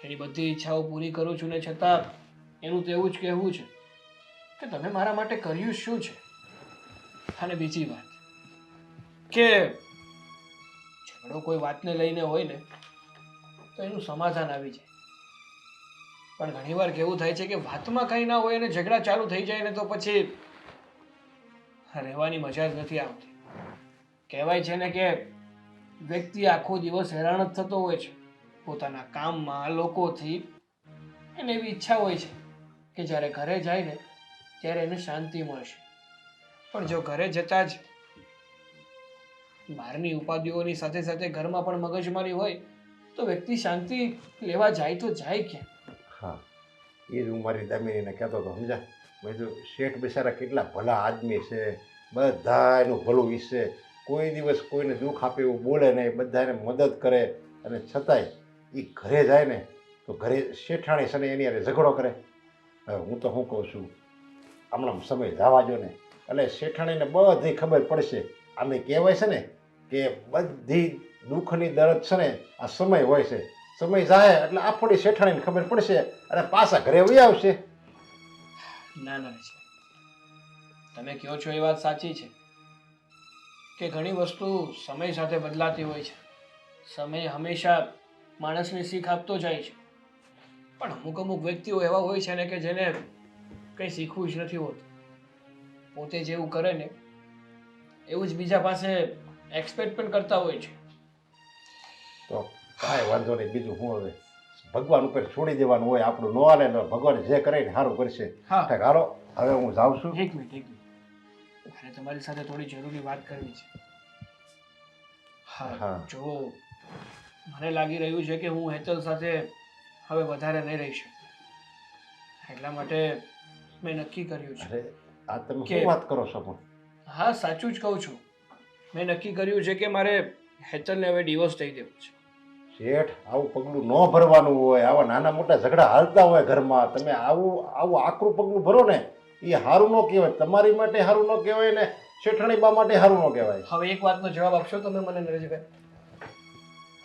એની બધી ઈચ્છાઓ પૂરી કરું છું ને છતાં એનું તો એવું જ કહેવું છે કે તમે મારા માટે કર્યું શું છે. અને બીજી વાત કે ઝઘડો કોઈ વાતને લઈને હોય ને તો એનું સમાધાન આવી જાય. પણ ઘણીવાર કેવું થાય છે કે વાતમાં કંઈ ના હોય અને ઝઘડા ચાલુ થઈ જાય ને તો પછી રહેવાની મજા જ નથી આવતી. કહેવાય છે ને કે વ્યક્તિ આખો દિવસ હેરાન જ થતો હોય છે પોતાના કામમાં, લોકોથી. એને એવી ઈચ્છા હોય છે કે જ્યારે ઘરે જાય ને ત્યારે એને શાંતિ મળશે. પણ જો ઘરે જતાં જ બહારની ઉપાધિઓની સાથે સાથે ઘરમાં પણ મગજમારી હોય તો વ્યક્તિ શાંતિ લેવા જાય તો જાય ક્યાં? હા, એ જ હું મારી દામિનીને કહેતો હતો. સમજા, મેં તો શેઠ બિચારા કેટલા ભલા આદમી છે, બધા એનું ભલું ઈચ્છે, કોઈ દિવસ કોઈને દુઃખ આપે એવું બોલે નહીં, બધાને મદદ કરે. અને છતાંય એ ઘરે જાય ને તો ઘરે શેઠાણી છે ને એની હારે ઝઘડો કરે. હવે હું તો શું કહું છું, હમણાં સમય જવા દો ને એટલે શેઠાણીને બધી ખબર પડશે. આમે કહેવાય છે ને કે બધી દુઃખની દર્દ છે ને આ સમય હોય છે. સમય જાય એટલે આપણી શેઠાણીને ખબર પડશે અને પાછા ઘરે વહી આવશે. ના ના છે, તમે કહો છો એ વાત સાચી છે કે ઘણી વસ્તુ સમય સાથે બદલાતી હોય છે. સમય હંમેશા માણસને શીખ આપતો જાય છે. પણ અમુક વ્યક્તિઓ એવા હોય છે ને કે જેને કંઈ શીખવું જ નથી હોતું. પોતે જેવું કરે ને એવું જ બીજા પાસે એક્સપેક્ટ પણ કરતા હોય છે. તો કાંઈ વાંધો નહીં. બીજું શું, હવે ભગવાન ઉપર છોડી દેવાનું હોય. આપણું ન હાલે ને ભગવાન જે કરે ને સારું કરશે. હા. હાલો હવે હું જાઉં છું. એક મિનિટ મારે તમારી સાથે થોડી જરૂરી વાત કરવી છે. હા, જો મને લાગી રહ્યું છે કે હું હેતલ સાથે હવે વધારે નહીં રહી શકું. એટલા માટે મેં નક્કી કર્યું છે. અરે આ તમે શું વાત કરો છો? પણ હા, સાચું જ કહું છું. મેં નક્કી કર્યું છે કે મારે હેતલને હવે ડિવોર્સ દઈ દેવું છે. શેઠ, આવું પગલું ન ભરવાનું હોય. આવા નાના મોટા ઝઘડા હાલતા હોય ઘરમાં. તમે આવું આકરું પગલું ભરો ને એ સારું ન કહેવાય. તમારી માટે સારું ન કહેવાય ને શેઠાણી બા માટે સારું ન કહેવાય. હવે એક વાતનો જવાબ આપશો તમે મને નરેશભાઈ?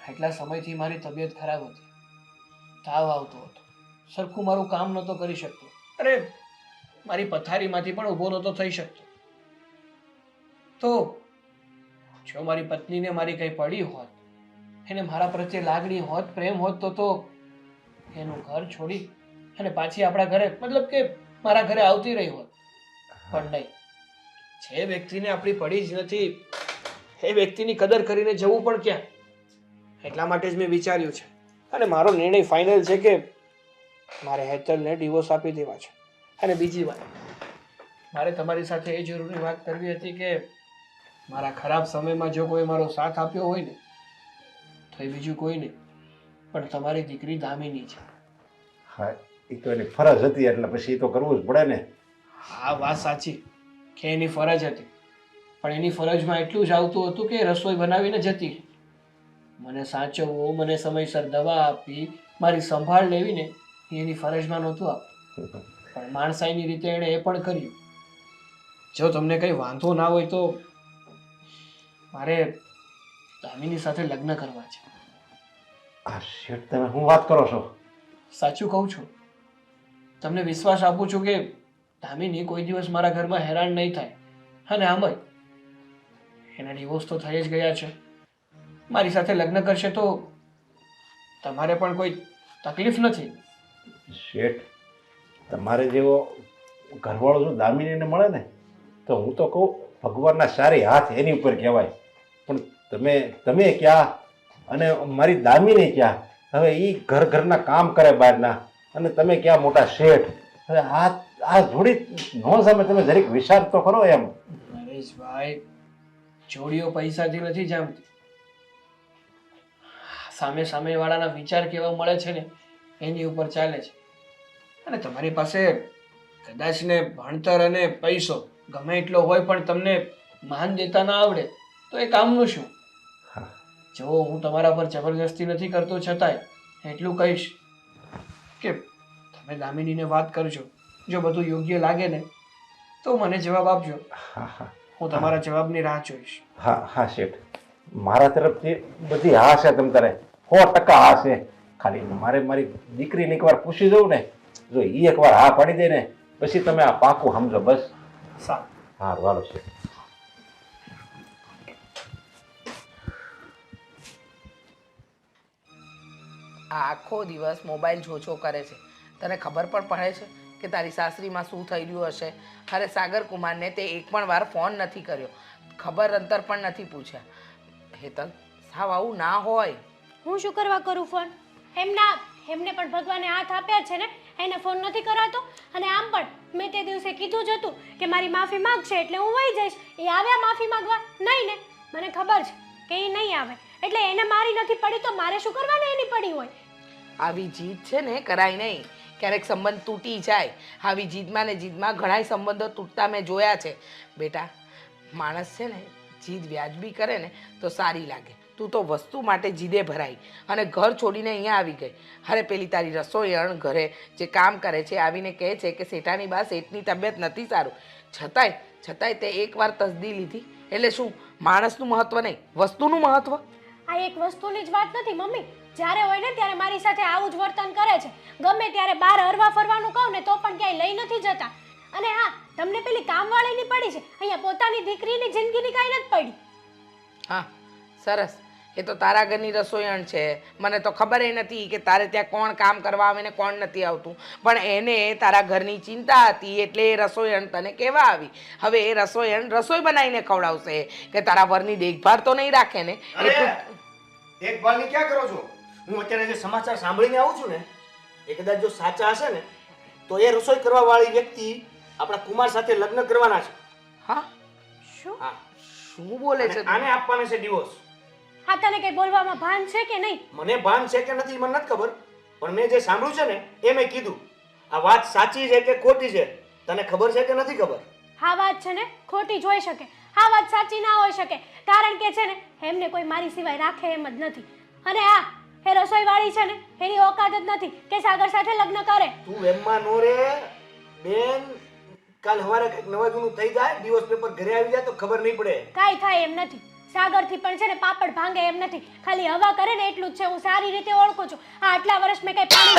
એટલા સમયથી મારી તબિયત ખરાબ હતી, તાવ આવતો હતો, સરખું મારું કામ નહોતો કરી શકતો. અરે મારી પથારીમાંથી પણ ઊભો નહોતો થઈ શકતો. તો જો મારી પત્નીને મારી કંઈ પડી હોત, એને મારા પ્રત્યે લાગણી હોત, પ્રેમ હોત તો એનું ઘર છોડી અને પાછી આપણા ઘરે, મતલબ કે મારા ઘરે આવતી રહી હોત. પણ નહીં, જે વ્યક્તિને આપણી પડી જ નથી એ વ્યક્તિની કદર કરીને જવું પણ ક્યાં. એટલા માટે જ મેં વિચાર્યું છે અને મારો નિર્ણય ફાઇનલ છે કે મારે હેતલને ડિવોર્સ આપી દેવા છે. અને બીજી વાત, મારે તમારી સાથે એ જરૂરી વાત કરવી હતી કે મારા ખરાબ સમયમાં જો કોઈ મારો સાથ આપ્યો હોય ને તો એ બીજું કોઈ નહીં પણ તમારી દીકરી દામિની છે. હા, એ તો એની ફરજ હતી એટલે પછી એ તો કરવું જ પડે ને. હા, વાત સાચી કે એની ફરજ હતી, પણ એની ફરજમાં એટલું જ આવતું હતું કે રસોઈ બનાવીને જતી, મને સાચવવું, મને સમયસર દવા આપી, મારી સંભાળ લેવી ને એ એની ફરજમાં નહોતું આપતું, પણ માણસાઈની રીતે એણે એ પણ કર્યું. જો તમને કંઈ વાંધો ના હોય તો મારે દામિની સાથે લગ્ન કરવા છે. આ શેઠ તમે શું વાત કરો છો? સાચું કહું છું. તમને વિશ્વાસ આપું છું કે દામિની કોઈ દિવસ મારા ઘરમાં હેરાન નહીં થાય. અને આમય એના ડિવોર્સ તો થઈ જ ગયા છે. મારી સાથે લગ્ન કરશે તો તમારે પણ કોઈ તકલીફ નથી. શેઠ તમારે જેવો ઘરવાળો જો દામિનીને મળે ને તો હું તો કહું ભગવાનના સારી હાથ એની ઉપર કહેવાય. પણ તમે ક્યાં અને મારી દામિની ક્યાં? હવે એ ઘરના કામ કરે બહારના, અને તમે ક્યાં મોટા શેઠ? હવે આ જોડી ન સામે તમે જરીક વિચાર તો કરો એમ. નરેશભાઈ, જોડીઓ પૈસાથી નથી જામતી. સામેવાળાના વિચાર કેવા મળે છે ને એની ઉપર ચાલે છે. અને તમારી પાસે કદાચ ને ભણતર અને પૈસો ગમે એટલો હોય પણ તમને માન દેતા ના આવડે તો એ કામનું શું? જો હું તમારા પર જબરજસ્તી નથી કરતો, છતાંય એટલું કહીશ કે તમે દામિનીને વાત કરજો. જો બધું યોગ્ય લાગે ને તો મને જવાબ આપજો. હું તમારા જવાબની રાહ જોઈશ. હા શેઠ, મારા તરફથી બધી હા છે. તમ તારે 100% હા છે. ખાલી મારે મારી દીકરીને એકવાર પૂછી જવું ને, જો એ એકવાર હા પાડી દે ને પછી તમે આ પાકું સમજો. બસ સારું. હા વાલો શેઠ. આ આખો દિવસ મોબાઈલ જોજો કરે છે, તને ખબર પણ પડે છે કે તારી સાસરીમાં શું થઈ રહ્યું હશે? અરે સાગર કુમારને તે એક પણ વાર ફોન નથી કર્યો, ખબર અંતર પણ નથી પૂછ્યા. હેતલ, સાવ આવું ના હોય. હું શું કરવા કરું ફોન? એમને પણ ભગવાને હાથ આપ્યા છે ને, એને ફોન નથી કરાતો. અને આમ પણ મેં તે દિવસે કીધું જ હતું કે મારી માફી માંગશે એટલે હું વહી જઈશ. એ આવ્યા માફી માંગવા? નહીં ને, મને ખબર છે કે એ નહીં આવે. એટલે એને મારી નથી પડી તો મારે શું કરવાને એની પડી હોય? આવી જીદ છે ને કરાય નહીં. ક્યારેક સંબંધ તૂટી જાય. આવી જીદમાં ને જીદમાં ઘણાય સંબંધો તૂટતા મેં જોયા છે. બેટા, માણસ છે ને જીદ વ્યાજબી કરે ને તો સારી લાગે. તું તો વસ્તુ માટે જીદે ભરાઈ અને ઘર છોડીને અહીંયા આવી ગઈ. અરે પેલી તારી રસોઈયણ ઘરે જે કામ કરે છે આવીને કહે છે કે શેઠાની બા શેઠની તબિયત નથી સારું. છતાંય તે એકવાર તસદી લીધી. એટલે શું માણસનું મહત્વ નહીં, વસ્તુનું મહત્વ? આ એક વસ્તુની જ વાત નથી મમ્મી. જ્યારે હોય ને ત્યારે મારી સાથે આવું જ વર્તન કરે છે. ગમે ત્યારે બહાર હરવા ફરવાનું કહું ને તો પણ ક્યાંય લઈ નથી જતા. અને હા, તમને પેલી કામવાળીની પડી છે, અહીંયા પોતાની દીકરીની જિંદગીની કાંઈ નથી પડી. હા, સરસ. એ તો તારા ઘરની રસોઈયણ છે. મને તો ખબર એ નથી કે તારે ત્યાં કોણ કામ કરવા આવે ને કોણ નથી આવતું. પણ એને તારા ઘરની ચિંતા હતી એટલે એ રસોઈયણ તને કહેવા આવી. હવે એ રસોઈયણ રસોઈ બનાવીને ખવડાવશે કે તારા વરની દેખભાળ તો નહીં રાખે ને? દેખભાલની ક્યાં કરો છો? હું અત્યારે જે સમાચાર સાંભળીને આવું છું ને એ કદાચ જો સાચા હશે ને તો એ રસોઈ કરવા વાળી વ્યક્તિ આપણા કુમાર સાથે લગ્ન કરવાના છે. હા? શું? હા. શું બોલે છે? આને આપવાના છે ડિવોર્સ. હા, તને કઈ બોલવામાં ભાન છે કે નહીં? મને ભાન છે કે નથી મને નથી ખબર, પણ મેં જે સાંભળ્યું છે ને એ મેં કીધું. આ વાત સાચી છે કે ખોટી છે તને ખબર છે કે નથી ખબર? હા, વાત છે ને ખોટી જ હોઈ શકે. હા, વાત સાચી ના હોઈ શકે, કારણ કે છે ને એમને કોઈ મારી સિવાય રાખે એમ જ નથી. અને હા, એ રસોઈવાળી છે ને એની ઓકાત જ નથી કે સાગર સાથે લગ્ન કરે. તું એમમાં નો રે બેન. કાલ સવારે કંઈક નવા જૂનું થઈ જાય, ડિવોર્સ પેપર ઘરે આવી જાય તો ખબર નહીં પડે. કાંઈ થાય એમ નથી. સાગરથી પણ છે ને પાપડ ભાંગે એમ નથી. ખાલી હવા કરે ને એટલું જ છે. હું સારી રીતે ઓળખું છું. આ આટલા વર્ષ મેં કઈ પાણી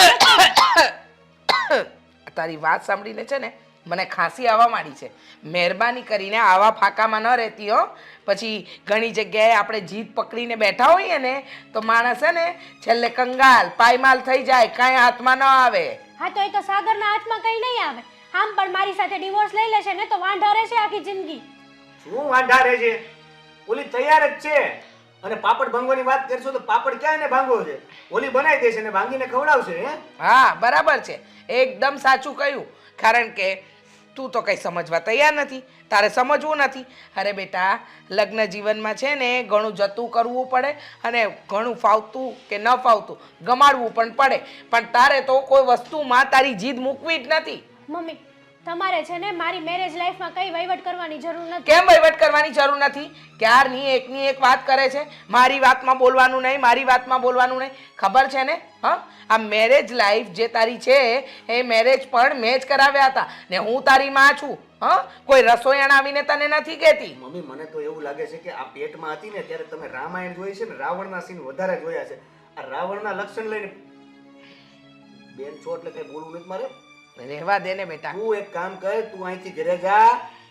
તારી વાત સાંભળીને છે ને મને ખાંસી આવવા માંડી છે. મહેરબાની કરીને આવા ફાકામાં ન રહેતી હો. પછી ઘણી જગ્યાએ આપણે જીદ પકડીને બેઠા હોઈએ ને તો માણસ છે ને છેલ્લે કંગાલ પાયમાલ થઈ જાય, કાંઈ હાથમાં ન આવે. હા, તો એ તો સાગરના હાથમાં કઈ નહીં આવે. આમ પણ મારી સાથે ડિવોર્સ લઈ લેશે ને તો વાંઢા રહેશે આખી જિંદગી. શું વાંઢા રહે છે? ઓલી તૈયાર જ છે. અને પાપડ ભાંગવાની વાત કરશો તો પાપડ ક્યાં એને ભાંગવો છે? ઓલી બનાવી દેશે ને ભાંગીને ખવડાવશે. હે? હા, બરાબર છે. એકદમ સાચું કહ્યું. કારણ કે તું તો કંઈ સમજવા તૈયાર નથી, તારે સમજવું નથી. અરે બેટા, લગ્ન જીવનમાં છે ને ઘણું જતું કરવું પડે અને ઘણું ફાવતું કે ન ફાવતું ગમાડવું પણ પડે. પણ તારે તો કોઈ વસ્તુમાં તારી જીદ મૂકવી જ નથી. મમ્મી, તમારે છે ને મારી મેરેજ લાઈફમાં કઈ વહીવટ કરવાની જરૂર નથી. કેમ વહીવટ કરવાની જરૂર નથી? ક્યારની એકની એક વાત કરે છે, મારી વાતમાં બોલવાનું નહીં, મારી વાતમાં બોલવાનું નહીં. ખબર છે ને? હા, આ મેરેજ લાઈફ જે તારી છે એ મેરેજ પણ મેં જ કરાવ્યા હતા ને હું તારી માં છું. હા, કોઈ રસોઈયાણ આવીને તને નથી કહેતી. મમ્મી મને તો એવું લાગે છે કે આ પેટમાં હતી ને ત્યારે તમે રામાયણ જોઈ છે ને રાવણના સીન વધારે જોયા છે. આ રાવણના લક્ષણ લઈને બેન છો એટલે કઈ બોલવું નથી મારે. રહેવા દે ને બેટા. તું એક કામ કર, તું અહીંથી ઘરે જા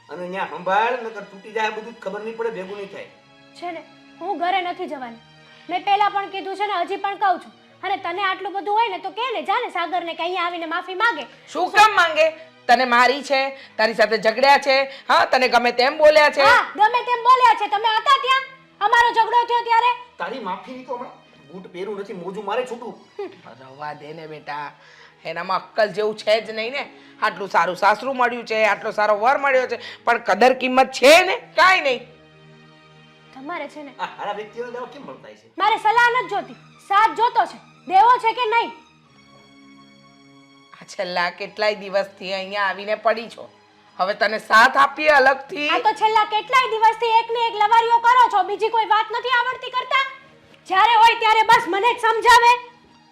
અને અહીંયા સંભાળ, નકર તૂટી જાય બધું જ ખબર નહીં પડે, ભેગું નહીં થાય. છે ને હું ઘરે નથી જવાની. મેં પહેલા પણ કીધું છે ને હજી પણ કહું છું. અને તને આટલું બધું હોય ને તો કે ને જા ને સાગરને કે અહીંયા આવીને માફી માંગે. શું કામ માંગે? તને મારી છે, તારી સાથે ઝઘડ્યા છે, હા, તને ગમે તેમ બોલ્યા છે. હા, ગમે તેમ બોલ્યા છે. તમે હતા ત્યાં અમારો ઝઘડો થયો ત્યારે? તારી માફીની તો હમણાં બૂટ પહેરું નથી, મોજું મારે છૂટું. રવા દે ને બેટા, એનામાં અક્કલ જેવું છે જ નહીં ને. આટલું સારું સાસરું મળ્યું છે, આટલો સારો વર મળ્યો છે, પણ કદર કિંમત છે ને કાંઈ નહીં. તમારે છે ને આ હારા વ્યક્તિઓને દેવા કેમ મળતા છે? મારે સલાહ નથી જોતી, સાથ જોતો છે. દેવો છે કે નહીં? આ છેલ્લા કેટલાય દિવસથી અહીંયા આવીને પડી છો, હવે તને સાથ આપીએ અલગથી. આ તો છેલ્લા કેટલાય દિવસથી એકની એક લવારીઓ કરો છો, બીજી કોઈ વાત નથી આવડતી કરતા. જ્યારે હોય ત્યારે બસ મને જ સમજાવે.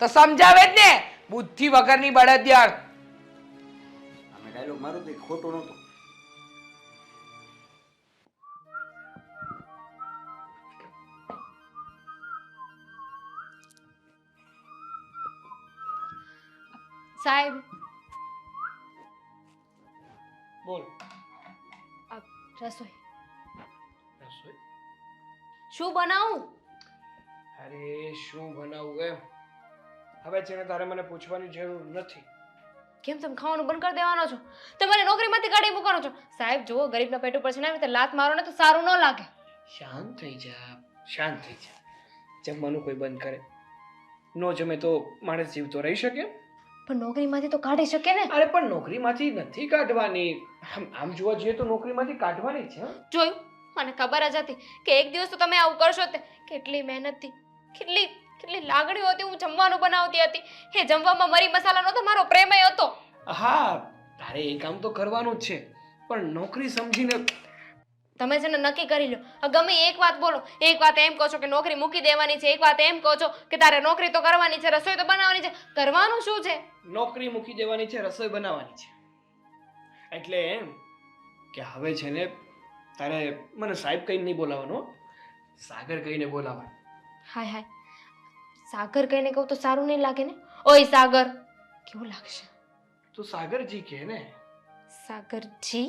તો સમજાવે જ ને, બુદ્ધિ વગરની બળદિયાર. અમે ડાયલોગ મારું તો ખોટો નહોતો. સાહેબ, બોલ. આ રસોઈ રસોઈ? શું બનાવું? અરે શું બનાવું એમ? હવે છે ને તારે મને પૂછવાની જરૂર નથી. કેમ તમે ખાવાનું બંધ કરી દેવાનો છો? તમારે નોકરીમાંથી કાઢી મૂકવાનો છો? સાહેબ જુઓ, ગરીબના પેટ ઉપર છે ને આવી રીતે લાત મારો ને તો સારું ન લાગે. શાંત થઈ જા, શાંત થઈ જા. જમવાનું કોઈ બંધ કરે નો જમે તો માણસ જીવતો રહી શકે? પણ નોકરીમાંથી તો કાઢી શકે ને. અરે પણ નોકરીમાંથી નથી કાઢવાની. આમ જોવા જઈએ તો નોકરીમાંથી કાઢવાની છે. જોયું, મને ખબર જ હતી કે એક દિવસ તો તમે આવું કરશો. તે કેટલી મહેનતથી, કેટલી કેટલી લાગણીઓ હતી હું જમવાનું બનાવતી હતી. એ જમવામાં મરી મસાલા નહોતો, મારો પ્રેમય હતો. હા, તારે એ કામ તો કરવાનું જ છે, પણ નોકરી સમજીને. તમે છે ને નક્કી કરી લો. ગમે એક વાત બોલો. એક વાત એમ કહો છો કે નોકરી મૂકી દેવાની છે, એક વાત એમ કહો છો કે તારે નોકરી તો કરવાની છે, રસોઈ તો બનાવવાની છે. કરવાનું શું છે? નોકરી મૂકી દેવાની છે, રસોઈ બનાવવાની છે. એટલે એમ કે હવે છે ને તારે મને સાહેબ કહીને નહીં બોલાવવાનો, સાગર કહીને બોલાવવાનો. હાય હાય, સાગર કહીને કહું તો સારું નહીં લાગે ને? ઓય સાગર, કેવું લાગશે? તું સાગરજી કહે ને. સાગરજી?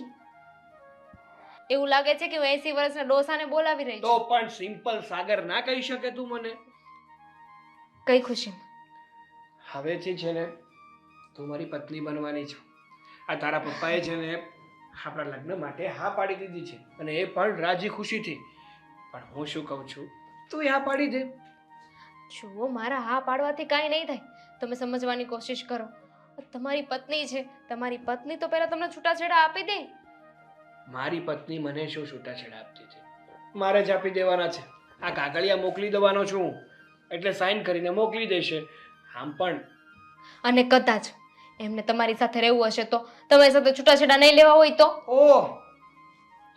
એવું લાગે છે કે હું 80 વર્ષના ડોસાને બોલાવી રહી તો છું. પણ સિમ્પલ સાગર ના કહી શકે તું મને? કઈ ખુશીમાં? હવેથી છે ને તું મારી પત્ની બનવાની છે. આ તારા પપ્પાએ છે ને આપણા લગ્ન માટે હા પાડી દીધી છે, અને એ પણ રાજી ખુશીથી. પણ હું શું કહું છું, તું હા પાડી દે. જુઓ, મારા હા પાડવાથી કાંઈ નહીં થાય. તમે સમજવાની કોશિશ કરો. તમારી પત્ની છે, તમારી પત્ની તો પહેલા તમને છૂટાછેડા આપી દે. મારી પત્ની મને શું છૂટાછેડા આપતી છે? મારે જ આપી દેવાના છે. આ કાગળિયા મોકલી દેવાનો છું હું, એટલે સાઈન કરીને મોકલી દેશે. આમ પણ અને કદાચ એમને તમારી સાથે રહેવું હશે તો, તમારી સાથે છૂટાછેડા નહીં લેવા હોય તો? ઓહ,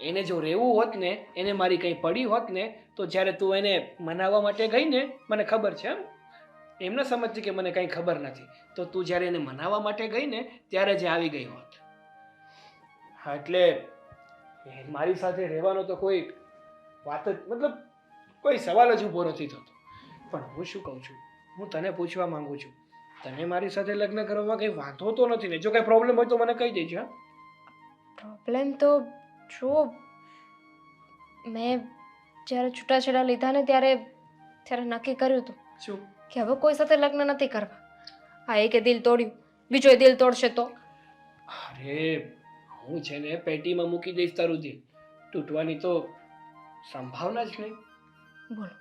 એને જો રહેવું હોત ને, એને મારી કંઈ પડી હોત ને, તો જ્યારે તું એને મનાવવા માટે ગઈ ને, મને ખબર છે એમ ન સમજતી કે મને કંઈ ખબર નથી, તો તું જ્યારે એને મનાવવા માટે ગઈ ને ત્યારે જ આવી ગઈ હોત. હા, એટલે મારી સાથે રહેવાનો તો કોઈ વાત જ, મતલબ કોઈ સવાલ જ ઊભો નથી થતો. પણ હું શું કહું છું, હું તને પૂછવા માંગુ છું, તને મારી સાથે લગ્ન કરવામાં કંઈ વાંધો તો નથી ને? જો કંઈ પ્રોબ્લેમ હોય તો મને કહી દેજો. પ્રોબ્લેમ તો જુઓ, મેં જ્યારે છૂટાછેડા લીધા ને ત્યારે નક્કી કર્યું હતું શું? કે હવે કોઈ સાથે લગ્ન નથી કરવા. આ એકે દિલ તોડ્યું, બીજો દિલ તોડશે તો? અરે હું છે ને પેટીમાં મૂકી દઈશ તારું દિલ, તૂટવાની તો સંભાવના જ નહીં. બોલો,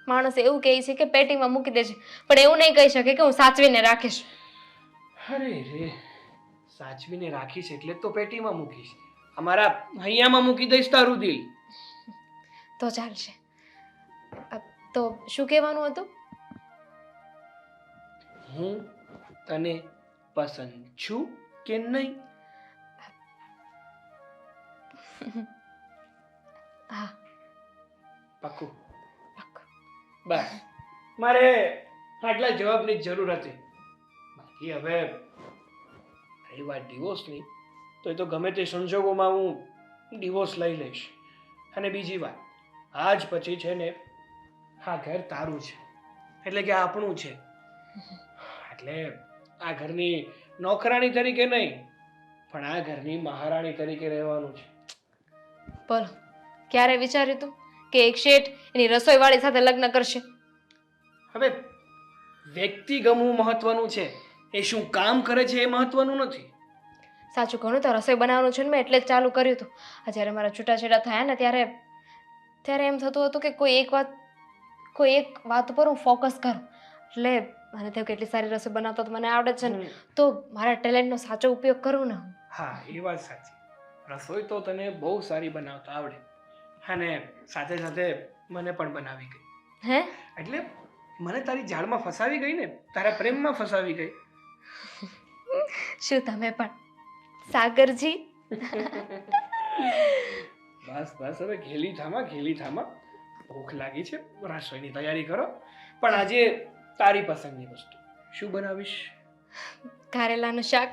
માણસ એવું કહે છે કે પેટીમાં મૂકી દેશે, પણ એવું નહીં કહી શકે કે હું સાચવીને રાખીશ. અરે રે, સાચવીને રાખીશ એટલે તો પેટીમાં મૂકીશ. અમારા હૈયામાં મૂકી દઈશ તારું દિલ. તો ચાલશે. તો શું કહેવાનું હતું? હું તને પસંદ છું કે નહીં? હા પાક્કું બસ મારે આટલા જવાબની જ જરૂર હતી. બાકી હવે રહી વાત ડિવોર્સની, તો એ તો ગમે તે સંજોગોમાં હું ડિવોર્સ લઈ લઈશ. અને બીજી વાત, આજ પછી છે ને આ ઘર તારું છે, એટલે કે આપણું છે. એટલે આ ઘરની નોકરાણી તરીકે નહીં, પણ આ ઘરની મહારાણી તરીકે રહેવાનું છે. બોલો, ક્યારે વિચાર્યું તું કે એક શેઠ એની રસોઈવાળી સાથે લગ્ન કરશે? હવે વ્યક્તિ ગમવું મહત્વનું છે, એ શું કામ કરે છે એ મહત્વનું નથી. સાચું કહું ને તો રસોઈ બનાવવાનું છે ને મેં એટલે જ ચાલુ કર્યું હતું. આ જ્યારે મારા છૂટાછેડા થયા ને ત્યારે એમ થતું હતું કે કોઈ એક વાત પર હું ફોકસ કરું. એટલે મને થયું કેટલી સારી રસોઈ બનાવતો તો મને આવડે છે ને, તો મારા ટેલેન્ટનો સાચો ઉપયોગ કરું ને હું. હા, એ વાત સાચી. રસોઈ તો તને બહુ સારી બનાવતા આવડે, અને સાથે સાથે મને પણ બનાવી ગઈ. હે? એટલે મને તારી જાળમાં ફસાવી ગઈ ને, તારા પ્રેમમાં ફસાવી ગઈ. શું તમે પણ સાગરજી? બસ બસ, હવે ઘેલી થામા. ભૂખ લાગી છે, રસોઈની તૈયારી કરો. પણ આજે તારી પસંદની વસ્તુ શું બનાવીશ? કારેલાનું શાક.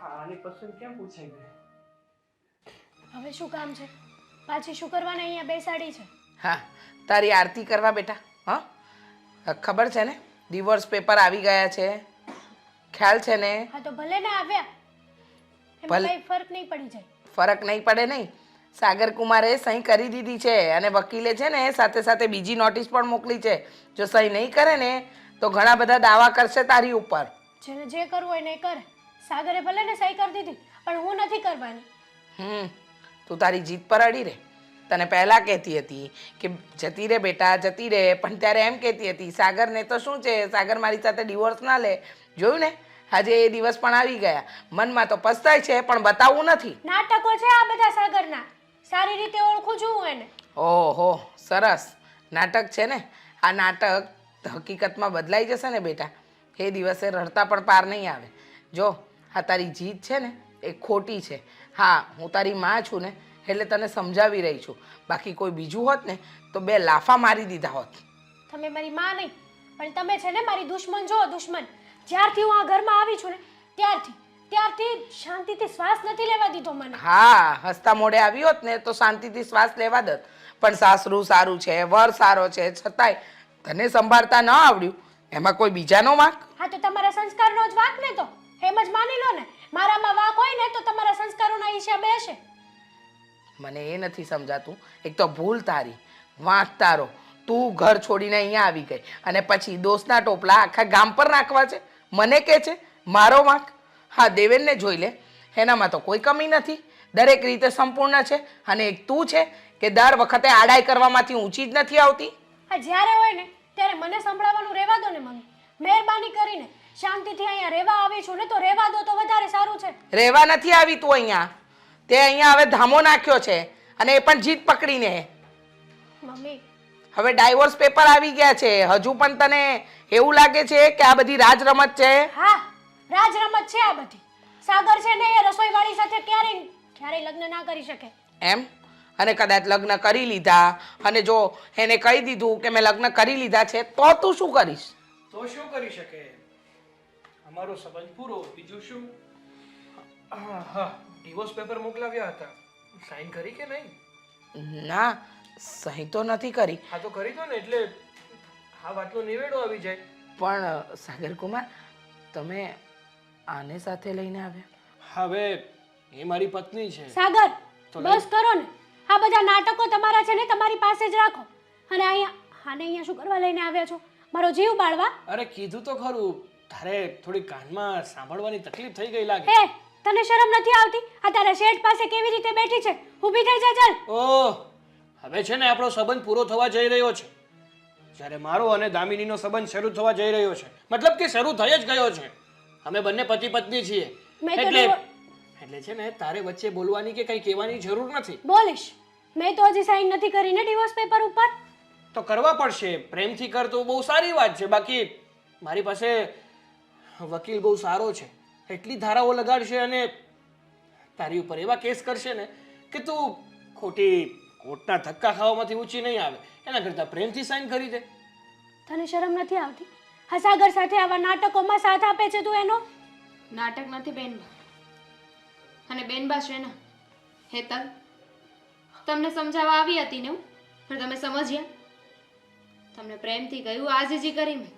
હા, આની પસંદ કેમ પૂછાઈ ગઈ? હવે શું કામ છે? પાછી શું કરવાને અહીંયા બેસાડી છે? હા, તારી આરતી કરવા બેટા. હા, ખબર છે ને ડિવોર્સ પેપર આવી ગયા છે, ખ્યાલ છે ને? હા તો ભલે ને આવ્યા, એમાં કઈ ફરક નહીં પડી જાય. ફરક નહીં પડે નહીં. સાગર કુમારે સહી કરી દીધી છે અને વકીલે છે ને સાથે સાથે બીજી નોટિસ પણ મોકલી છે. જો સહી નહીં કરે ને તો ઘણા બધા દાવા કરશે તારી ઉપર. જેને જે કરવું હોય ને એ કરે. સાગરે ભલે ને સહી કરી દીધી, પણ હું નથી કરવાની. તું તારી જીત પર અડી રે. તને પહેલા કહેતી હતી કે જતી રે બેટા જતી રે, પણ ત્યારે એમ કહેતી હતી સાગરને તો શું છે, સાગર મારી સાથે ડિવોર્સ ના લે. જોયું ને, આજે એ દિવસ પણ આવી ગયા. મનમાં તો પસ્તાય છે પણ બતાવવું નથી. નાટકો છે આ બધા સાગરના, સારી રીતે ઓળખું છું હું એને. ઓહો, સરસ નાટક છે ને. આ નાટક હકીકતમાં બદલાઈ જશે ને બેટા, એ દિવસે રડતા પણ પાર નહીં આવે. જો આ તારી જીત છે ને એ ખોટી છે. હા, હું તારી માં છું ને એટલે તને સમજાવી રહી છું. બાકી કોઈ બીજું હોત ને તો 2 લાફા મારી દીધા હોત. તમે મારી માં નહીં, પણ તમે છે ને મારી દુશ્મન છો, દુશ્મન. જ્યારથી હું આ ઘરમાં આવી છું ને ત્યારથી શાંતિથી શ્વાસ નથી લેવા દીધો મને. હા, હસતા મોઢે આવી હોત ને તો શાંતિથી શ્વાસ લેવા દત. પણ સાસરું સારું છે, વર સારો છે, છતાંય તને સંભાળતા ન આવડ્યું, એમાં કોઈ બીજાનો વાંક? હા તો તમારા સંસ્કારનો જ વાંક ને, તો એમ જ માની લો ને. મારામાં વાંક હોય ને તો તમારા સંસ્કારોના હિસાબે હશે. મને એ નથી સમજાતું. એક તો ભૂલ તારી, વાંક તારો. તું ઘર છોડીને અહીંયા આવી ગઈ અને પછી દોસ્તના ટોપલા આખા ગામ પર નાખવા છે. મને કહે છે મારો વાંક? હા, દેવેનને જોઈ લે, એનામાં તો કોઈ કમી નથી, દરેક રીતે સંપૂર્ણ છે. અને એક તું છે કે દર વખતે આડાઈ કરવામાંથી ઊંચી જ નથી આવતી. હા, જ્યારે હોય ને ત્યારે મને સંભળાવવાનું રહેવા દો ને મમ્મી. મહેરબાની કરીને શાંતિથી અહીંયા રહેવા આવી છું ને તો રહેવા દો તો વધારે સારું છે. રહેવા નથી આવી તું અહીંયા. તે અહીંયા હવે ધામો નાખ્યો છે અને એ પણ જીત પકડીને. મમ્મી, હવે ડાયવોર્સ પેપર આવી ગયા છે. હજુ પણ તને એવું લાગે છે કે આ બધી રાજ રમત છે? હા, રાજ રમત છે આ બધી. સાગર છે ને એ રસોઈવાળી સાથે ક્યારેય લગ્ન ના કરી શકે. એમ? અને કદાચ લગ્ન કરી લીધા અને જો એને કહી દીધું કે મેં લગ્ન કરી લીધા છે તો તું શું કરીશ? તો શું કરી શકે? અમારો સંબંધ પૂરો, બીજું શું? હા, ડિવોર્સ પેપર મોકલાવ્યા હતા, સાઈન કરી કે નહીં? ના, સહી તો નથી કરી. હા તો કરી દો ને, એટલે આ વાતનો નિવેડો આવી જાય. પણ સાગર કુમાર, તમે આને સાથે લઈને આવ્યા? હવે એ મારી પત્ની છે. સાગર, તો બસ કરો ને. આ બધા નાટકો તમારા છે ને તમારી પાસે જ રાખો. અને અહીંયા શું કરવા લઈને આવ્યા છો? મારો જીવ બાળવા? અરે કીધું તો ખરું, તારે થોડી કાનમાં સાંભળવાની તકલીફ થઈ ગઈ લાગે. એ તને શરમ નથી આવતી? આ તારા શેઠ પાસે કેવી રીતે બેઠી છે? ઊભી થઈ જા ચાલ. ઓહ, હવે છે ને આપણો સંબંધ પૂરો થવા જઈ રહ્યો છે. જ્યારે મારો અને દામિનીનો સંબંધ શરૂ થવા જઈ રહ્યો છે, મતલબ કે શરૂ થઈ જ ગયો છે. અમે બંને પતિ પત્ની છીએ. એટલે છે ને તારે વચ્ચે બોલવાની કે કંઈ કહેવાની જરૂર નથી. બોલીશ. મેં તો હજી સાઈન નથી કરી ને ડિવોર્સ પેપર ઉપર. તો કરવા પડશે. પ્રેમથી કર તો બહુ સારી વાત છે. બાકી મારી પાસે વકીલ બહુ સારો છે, એટલી ધારાઓ લગાડશે અને તારી ઉપર એવા કેસ કરશે ને કે તું કોર્ટના ધક્કા ખાવામાંથી ઊંચી નહીં આવે. એના કરતાં પ્રેમથી સાઈન કરી દે. તને શરમ નથી આવતી? હા, સાગર સાથે આવા નાટકોમાં સાથ આપે છે તું એનો? નાટક નથી બેનબા. અને બેનબા છે ને હેતલ, તમને સમજાવવા આવી હતી ને હું, પણ તમે સમજ્યા? તમને પ્રેમથી કહ્યું આજીજી કરી મેં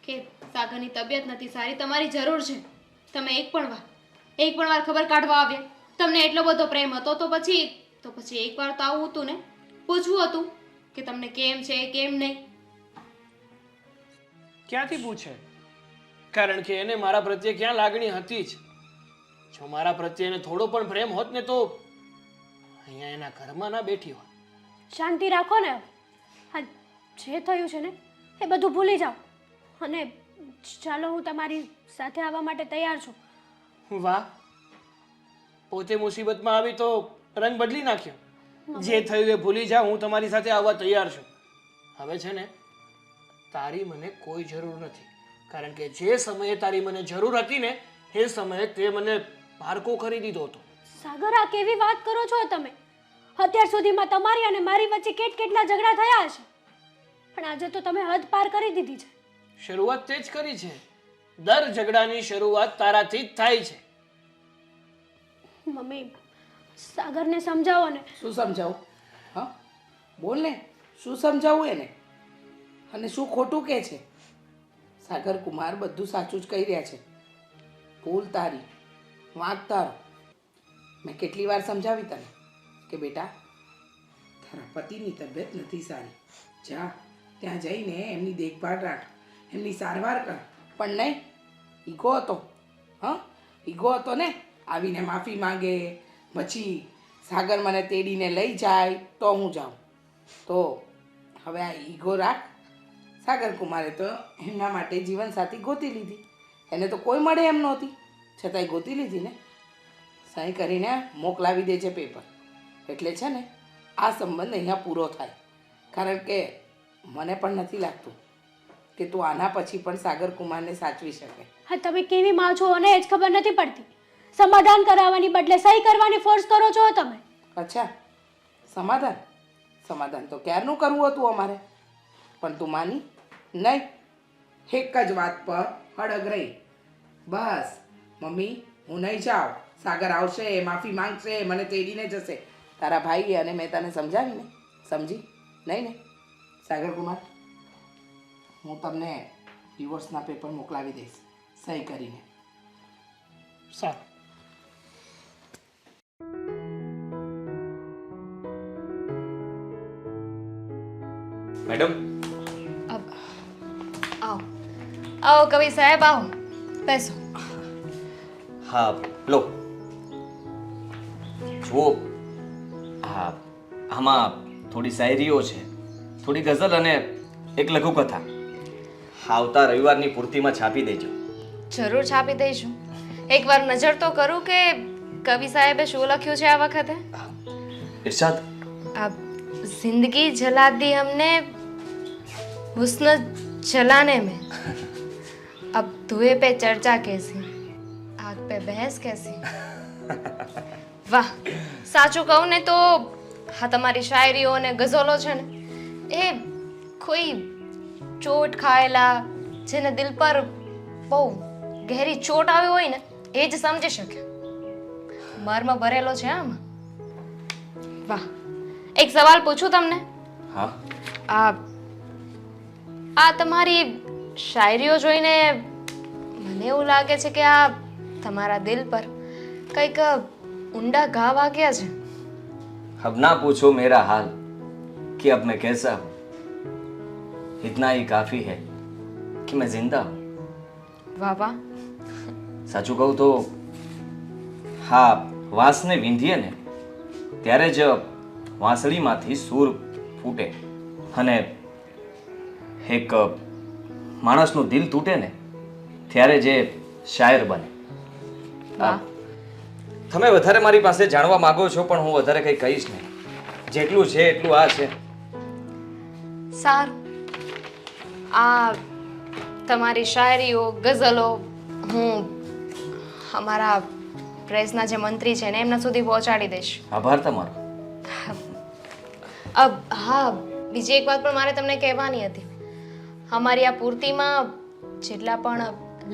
કે સાગરની તબિયત નથી સારી, તમારી જરૂર છે. તમે એક પણ વાર ખબર કાઢવા આવ્યા. તમને એટલો બધો પ્રેમ હતો તો પછી એકવાર તો આવું હતું ને, પૂછવું હતું કે તમને કેમ છે કેમ નહીં. ક્યાંથી પૂછે? કારણ કે એને મારા પ્રત્યે ક્યાં લાગણી હતી જ. જો મારા પ્રત્યે એને થોડો પણ પ્રેમ હોત ને તો અહીંયા એના ઘરમાં ના બેઠી હોત. શાંતિ રાખો ને. હા, જે થયું છે ને એ બધું ભૂલી જાઓ અને ચાલો, હું તમારી સાથે આવવા માટે તૈયાર છું. વાહ, પોતે મુસીબતમાં આવી તો રંગ બદલી નાખ્યો. જે થયું એ ભૂલી જા, હું તમારી સાથે આવવા તૈયાર છું. હવે છે ને તારી મને કોઈ જરૂર નથી, કારણ કે જે સમયે તારી મને જરૂર હતી ને એ સમયે તે મને પારકો કરી દીધો હતો. સાગર, આ કેવી વાત કરો છો તમે? અત્યાર સુધીમાં તમારી અને મારી વચ્ચે કેટલા ઝઘડા થયા હશે, પણ આજે તો તમે હદ પાર કરી દીધી છે. શરૂઆત તે જ કરી છે. દર ઝઘડાની શરૂઆત તારાથી જ થાય છે. મમ્મી, સાગરને સમજાવો ને. શું સમજાવું? હા, બોલ ને, શું સમજાવું એને? અને શું ખોટું કે છે? સાગર કુમાર બધું સાચું જ કહી રહ્યા છે. ભૂલ તારી, વાંક તારો. મેં કેટલી વાર સમજાવી તને કે બેટા, તારા પતિની તબિયત નથી સારી, જા ત્યાં જઈને એમની દેખભાળ રાખ, એમની સારવાર કર. પણ નહીં, ઈગો હતો. હા, ઈગો હતો ને. આવીને માફી માંગે, પછી સાગર મને તેડીને લઈ જાય તો હું જાઉં. તો હવે આ ઈગો રાખ. સાગર કુમારે તો એમના માટે જીવનસાથી ગોતી લીધી. એને તો કોઈ મળે એમ નહોતી, છતાંય ગોતી લીધી ને. સહી કરીને મોકલાવી દેજે પેપર. એટલે છે ને આ સંબંધ અહીંયા પૂરો થાય. કારણ કે મને પણ નથી લાગતું કે તું આના પછી પણ સાગર કુમારને સાચવી શકે. હા, તમે કેવી માં છો અને એ જ ખબર નથી પડતી. સમાધાન કરાવવાની બદલે સહી કરવાની ફોર્સ કરો છો તમે. અચ્છા, સમાધાન તો ક્યારનું કરવું હતું અમારે, પણ તું માની નહીં. એક જ વાત પર અડગ રહી. બસ મમ્મી, હું નહીં જાઉં. સાગર આવશે, માફી માંગશે, મને તેડીને જશે. તારા ભાઈએ અને મેં તને સમજાવીને સમજી નહીં ને? સાગર કુમાર, હું તમને ડિવોર્સના પેપર મોકલાવી દઈશ સહી કરીને. સારું. મેડમ, આવો કવિ સાહેબ, આવો બેસો. હા લો જુઓ, હા આમાં થોડી શાયરીઓ છે, થોડી ગઝલ અને એક લઘુકથા. આવતા રવિવારની પૂર્તિમાં છાપી દેજો. જરૂર છાપી દઈશું. એકવાર નજર તો કરું કે કવિ સાહેબે શું લખ્યું છે આ વખતે. ઇરશાદ, अब जिंदगी जला दी हमने हुस्न जलाने में, अब धुएं पे चर्चा कैसी, आग पे बहस कैसी. વાહ, સાચું કહું ને તો હા તમારી શાયરીઓ અને ગઝલો છે ને એ કોઈ ચોટ ખાયેલા, જેને દિલ પર બહુ ગહેરી ચોટ આવી હોય ને એ જ સમજી શકે. મર્મ ભરેલો છે આમાં. વાહ, એક સવાલ પૂછું તમને? હા. આ તમારી શાયરીઓ જોઈને મને એવું લાગે છે કે આ તમારા દિલ પર કંઈક ઊંડા ઘા વાગ્યા છે. अब ना पूछो मेरा हाल कि अब मैं कैसा हूँ, इतना ही काफी है कि मैं जिंदा हूँ. વાહ વાહ. સાચું કહું તો હા, વાંસને વીંધીએ ને ત્યારે જ વાંસળીમાંથી સૂર ફૂટે અને એક માણસનું દિલ તૂટે ને ત્યારે જે શાયર બને. વાહ. તમે વધારે મારી પાસે જાણવા માંગો છો, પણ હું વધારે કંઈ કહીશ નહીં. જેટલું છે એટલું આ છે. સારું, આ તમારી શાયરીઓ ગઝલો હું અમારા પ્રેસના જે મંત્રી છે ને એમના સુધી પહોંચાડી દઈશ. આભાર તમારો. હા, બીજી એક વાત પણ મારે તમને કહેવાની હતી. અમારી આ પૂર્તિમાં જેટલા પણ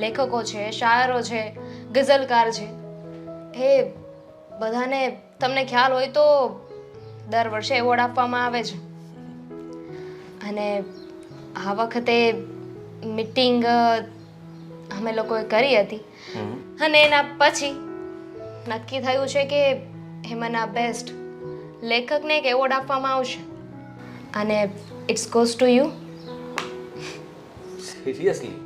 લેખકો છે, શાયરો છે, ગઝલકાર છે, એ બધાને તમને ખ્યાલ હોય તો દર વર્ષે એવોર્ડ આપવામાં આવે છે. અને આ વખતે મીટિંગ અમે લોકોએ કરી હતી અને એના પછી નક્કી થયું છે કે એમાંના બેસ્ટ લેખકને એક એવોર્ડ આપવામાં આવશે અને it's goes to you. Seriously?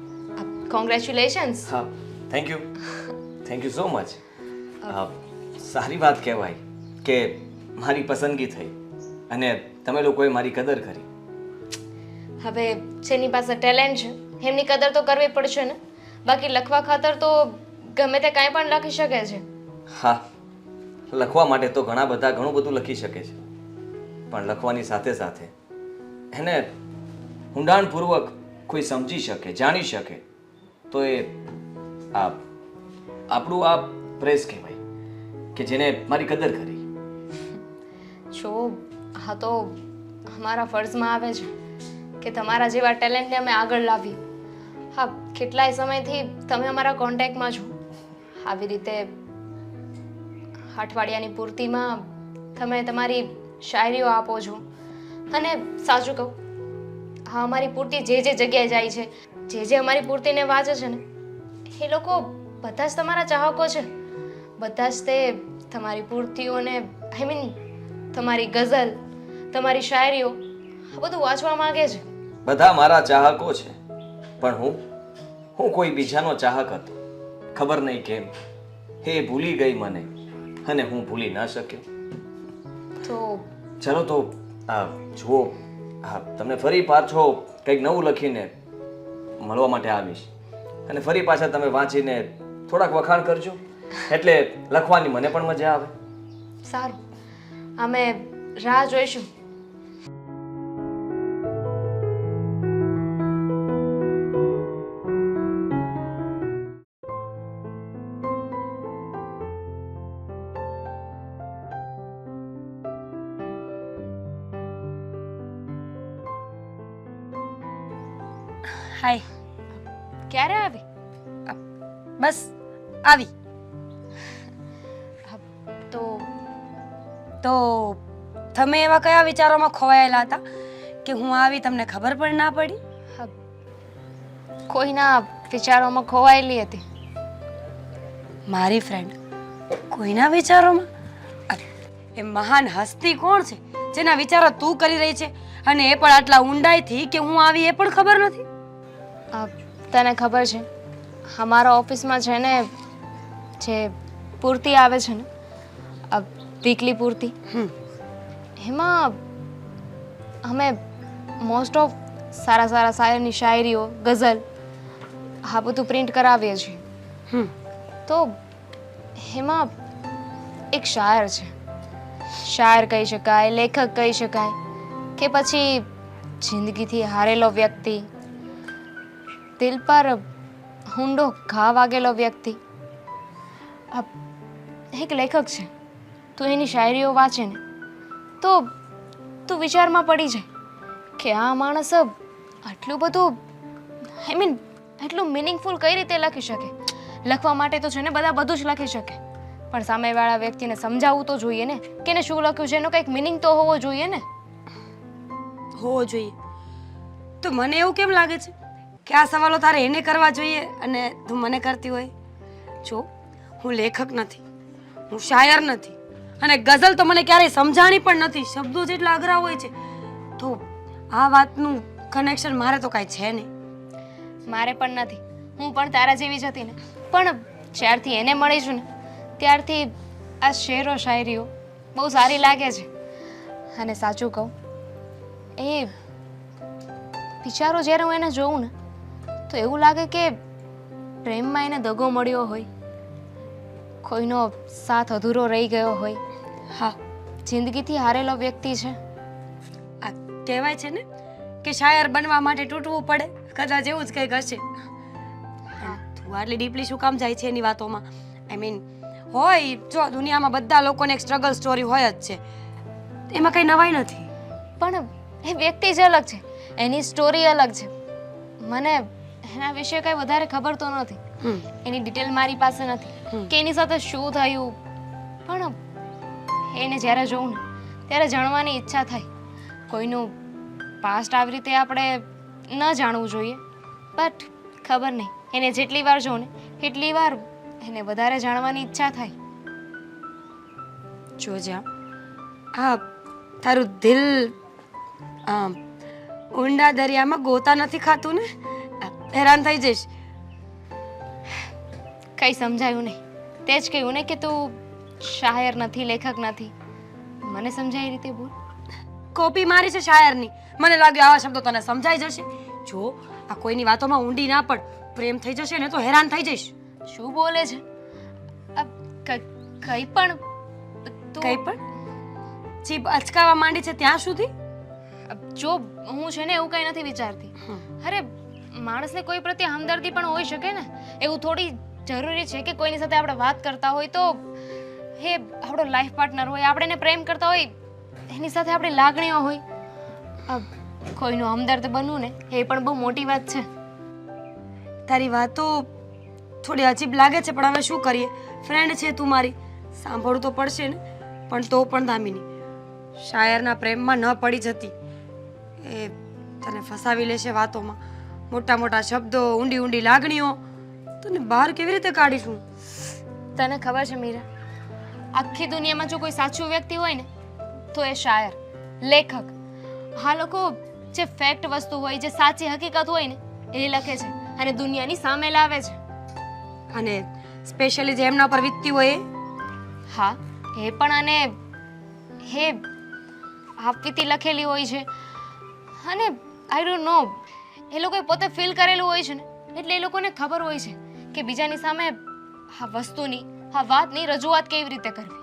Congratulations. હા, થેન્ક યુ સો મચ. સારી વાત કહેવાય કે મારી પસંદગી થઈ અને તમે લોકોએ મારી કદર કરી. હવે જેની પાસે ટેલેન્ટ છે એમની કદર તો કરવી પડશે ને. બાકી લખવા ખાતર તો ગમે તે કાંઈ પણ લખી શકે છે. હા, લખવા માટે તો ઘણું બધું લખી શકે છે, પણ લખવાની સાથે સાથે એને ઊંડાણપૂર્વક કોઈ સમજી શકે, જાણી શકે તો એ આપણું આ પ્રેસ કહેવાય કે જેને મારી કદર કરી. જો હા, તો અમારા ફરજમાં આવે છે કે તમારા જેવા ટેલેન્ટને અમે આગળ લાવીએ. હા, કેટલાય સમયથી તમે અમારા કોન્ટેક્ટમાં છો. આવી રીતે અઠવાડિયાની પૂર્તિમાં તમે તમારી શાયરીઓ આપો છો અને સાચું કહું, હા, અમારી પૂર્તિ જે જગ્યાએ જાય છે, જે અમારી પૂર્તિને વાંચે છે ને એ લોકો બધા જ તમારા ચાહકો છે. બધા જ તે તમારી પૂર્તિઓને તમારી ગઝલ, તમારી શાયરીઓ આ બધું વાંચવા માંગે છે. બધા મારા ચાહકો છે, પણ હું કોઈ બીજાનો ચાહક હતો. ખબર નહીં કેમ એ ભૂલી ગઈ મને અને હું ભૂલી ના શક્યો. તો ચલો તો જુઓ, તમને ફરી પાછો કંઈક નવું લખીને મળવા માટે આવીશ અને ફરી પાછા તમે વાંચીને થોડાક વખાણ કરજો, એટલે લખવાની મને પણ મજા આવે. સારું, અમે રાહ જોઈશું. હાય, ક્યારે આવી? બસ આવી. તો તો તમે એવા કયા વિચારોમાં ખોવાયેલા હતા કે હું આવી તમને ખબર પણ ના પડી? કોઈના વિચારોમાં ખોવાયેલી હતી. મારી ફ્રેન્ડ કોઈના વિચારોમાં? એ મહાન હસ્તી કોણ છે જેના વિચારો તું કરી રહી છે અને એ પણ આટલા ઊંડાઈથી કે હું આવી એ પણ ખબર નથી? તને ખબર છે અમારા ઓફિસમાં છે ને જે પૂર્તિ આવે છે ને, વીકલી પૂર્તિ, એમાં અમે મોસ્ટ ઓફ સારા શાયરની શાયરીઓ, ગઝલ આ બધું પ્રિન્ટ કરાવીએ છીએ. તો એમાં એક શાયર છે, શાયર કહી શકાય, લેખક કહી શકાય કે પછી જિંદગીથી હારેલો વ્યક્તિ, દિલ પર ઊંડો ઘા વાગેલો વ્યક્તિ. એક લેખક છે, તું એની શાયરીઓ વાંચે ને તો તું વિચારમાં પડી જાય કે આ માણસ આટલું બધું એટલું મિનિંગફુલ કઈ રીતે લખી શકે. લખવા માટે તો છે ને બધા બધું જ લખી શકે, પણ સામેવાળા વ્યક્તિને સમજાવવું તો જોઈએ ને કે એને શું લખ્યું છે, એનો કંઈક મિનિંગ તો હોવો જોઈએ ને. હોવો જોઈએ. તો મને એવું કેમ લાગે છે કે આ સવાલો તારે એને કરવા જોઈએ અને તું મને કરતી હોય? જો, હું લેખક નથી, હું શાયર નથી અને ગઝલ તો મને ક્યારેય સમજાણી પણ નથી. શબ્દો જેટલા અઘરા હોય છે તો આ વાતનું કનેક્શન મારે તો કાંઈ છે નહીં. મારે પણ નથી, હું પણ તારા જેવી જ હતી ને, પણ જ્યારથી એને મળી છું ને ત્યારથી આ શેરો શાયરીઓ બહુ સારી લાગે છે. અને સાચું કહું, એ વિચારો જ્યારે હું એને જોઉં ને તો એવું લાગે કે પ્રેમમાં એને દગો મળ્યો હોય, કોઈનો સાથ અધૂરો રહી ગયો હોય. હા, જિંદગીથી હારેલો વ્યક્તિ છે. આ કહેવાય છે ને કે શાયર બનવા માટે તૂટવું પડે, કદાચ એવું જ કંઈક હશે. તું આટલી ડીપલી શું કામ જાય છે એની વાતોમાં? આઈ મીન હોય જો દુનિયામાં બધા લોકોને એક સ્ટ્રગલ સ્ટોરી હોય જ છે, એમાં કંઈ નવાઈ નથી. પણ એ વ્યક્તિ જ અલગ છે, એની સ્ટોરી અલગ છે. મને એના વિશે કંઈ વધારે ખબર તો નથી, એની ડિટેલ મારી પાસે નથી કે એની સાથે શું થયું. પણ એને જ્યારે જોઉં ને ત્યારે જાણવાની ઈચ્છા થાય. કોઈનું પાસ્ટ આવી રીતે આપણે ન જાણવું જોઈએ, બટ ખબર નહીં, એને જેટલી વાર જોઉં ને એટલી વાર એને વધારે જાણવાની ઈચ્છા થાય. જોજા, હા તારું દિલ ઊંડા દરિયામાં ગોતા નથી ખાતું ને, હેરાન થઈ જઈશ. કંઈ સમજાયું નહીં. તે જ કહ્યું ને કે તું શાયર નથી, લેખક નથી. મને સમજાય એ રીતે બોલ. કોપી મારી છે શાયરની. મને લાગ્યું આવા શબ્દો તને સમજાઈ જશે. જો આ કોઈની વાતોમાં ઊંડી ના પડ, પ્રેમ થઈ જશે ને તો હેરાન થઈ જઈશ. શું બોલે છે? કંઈ પણ કંઈ પણ જીભ અચકાવા માંડી છે ત્યાં સુધી. જો હું છે ને એવું કંઈ નથી વિચારતી. અરે માણસને કોઈ પ્રત્યે હમદર્દી પણ હોઈ શકે ને. એવું થોડી જરૂરી છે કે કોઈની સાથે આપણે વાત કરતા હોય તો એ આપણો લાઈફ પાર્ટનર હોય, આપણે એને પ્રેમ કરતા હોય, એની સાથે આપણી લાગણીઓ હોય. કોઈનું હમદર્દ બનવું ને એ પણ બહુ મોટી વાત છે. તારી વાતો થોડી અજીબ લાગે છે, પણ હવે શું કરીએ, ફ્રેન્ડ છે તું મારી, સાંભળવું તો પડશે ને. પણ તો પણ દામિની, શાયરના પ્રેમમાં ન પડી જતી. એ તને ફસાવી લેશે વાતોમાં, મોટા મોટા શબ્દો, ઊંડી ઊંડી લાગણીઓ, તને બહાર કેવી રીતે કાઢીશું? તને ખબર છે મીરા, આખી દુનિયામાં જો કોઈ સાચું વ્યક્તિ હોય ને તો એ શાયર, લેખક. આ લોકો જે ફેક્ટ વસ્તુ હોય, જે સાચી હકીકત હોય ને એ લખે છે અને દુનિયાની સામે લાવે છે. અને સ્પેશિયલી જે એમના પર વીતતી હોય એ? હા, એ પણ. અને હે આપવીતી લખેલી હોય છે અને આઈ ડોન્ટ નો, એ લોકોએ પોતે ફીલ કરેલું હોય છે ને એટલે એ લોકોને ખબર હોય છે કે બીજાની સામે આ વસ્તુની, આ વાતની રજૂઆત કેવી રીતે કરવી.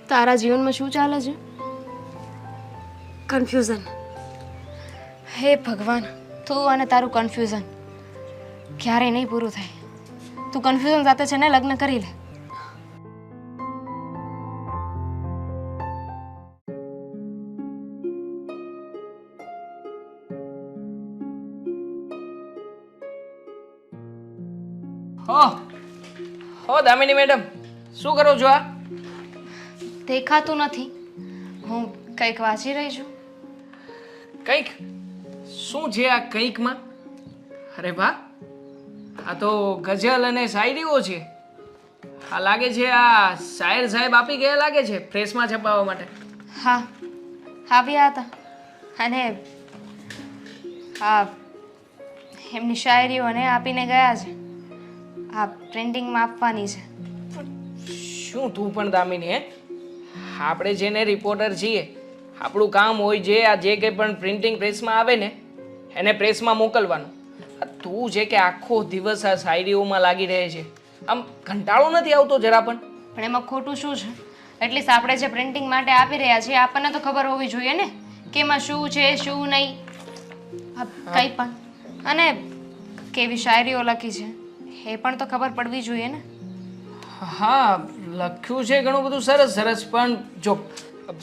તારા જીવનમાં શું ચાલે છે? કન્ફ્યુઝન. હે ભગવાન, તું અને તારું કન્ફ્યુઝન ક્યારેય નહીં પૂરું થાય. તું કન્ફ્યુઝન સાથે છે ને લગ્ન કરી લે. હો દામિની મેડમ, શું કરો છો આ? દેખાતું નથી, હું કંઈક વાંચી રહી છું. કંઈક? શું છે આ કંઈકમાં? અરે વાહ, આ તો ગઝલ અને શાયરીઓ છે. આ લાગે છે આ શાયર સાહેબ આપી ગયા લાગે છે પ્રેસમાં છપાવવા માટે. હા, આવ્યા હતા અને આ એમની શાયરીઓને આપીને ગયા છે. આ પ્રિન્ટિંગમાં આપવાની છે. શું તું પણ દામિની, હે? આપણે જેને રિપોર્ટર છીએ, આપણું કામ હોય જે આ જે કંઈ પણ પ્રિન્ટિંગ પ્રેસમાં આવે ને એને પ્રેસમાં મોકલવાનું. તું છે કે આખો દિવસ આ શાયરીઓમાં લાગી રહે છે, આમ કંટાળો નથી આવતો જરા પણ? પણ એમાં ખોટું શું છે? એટલીસ્ટ આપણે જે પ્રિન્ટિંગ માટે આપી રહ્યા છીએ આપણને તો ખબર હોવી જોઈએ ને કે એમાં શું છે શું નહીં, કંઈ પણ. અને કેવી શાયરીઓ લખી છે એ પણ તો ખબર પડવી જોઈએ ને. હા, લખ્યું છે ઘણું બધું સરસ સરસ, પણ જો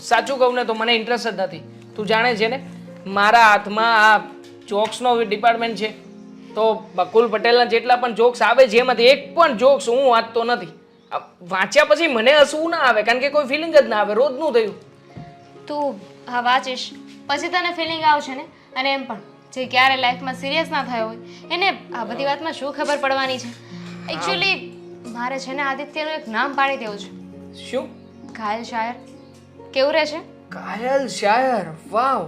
સાચું કહું ને તો મને ઇન્ટરેસ્ટ જ નથી. તું જાણે છે ને મારા હાથમાં આ જોક્સનો ડિપાર્ટમેન્ટ છે, તો બકુલ પટેલના જેટલા પણ જોક્સ આવે છે એમાંથી એક પણ જોક્સ હું વાંચતો નથી. વાંચ્યા પછી મને હસવું ના આવે, કારણ કે કોઈ ફિલિંગ જ ના આવે. રોજનું થયું. તું આ વાંચીશ પછી તને ફિલિંગ આવશે ને. અને એમ પણ જે ક્યારે લાઈફમાં સિરિયસ ના થયો હોય એને આ બધી વાતમાં શું ખબર પડવાની છે? એકચ્યુઅલી મારે છે ને આદિત્યનું એક નામ પાડી દેવું છે. શું? ઘાયલ શાયર. કેવું રહે છે? ઘાયલ શાયર, વાવ.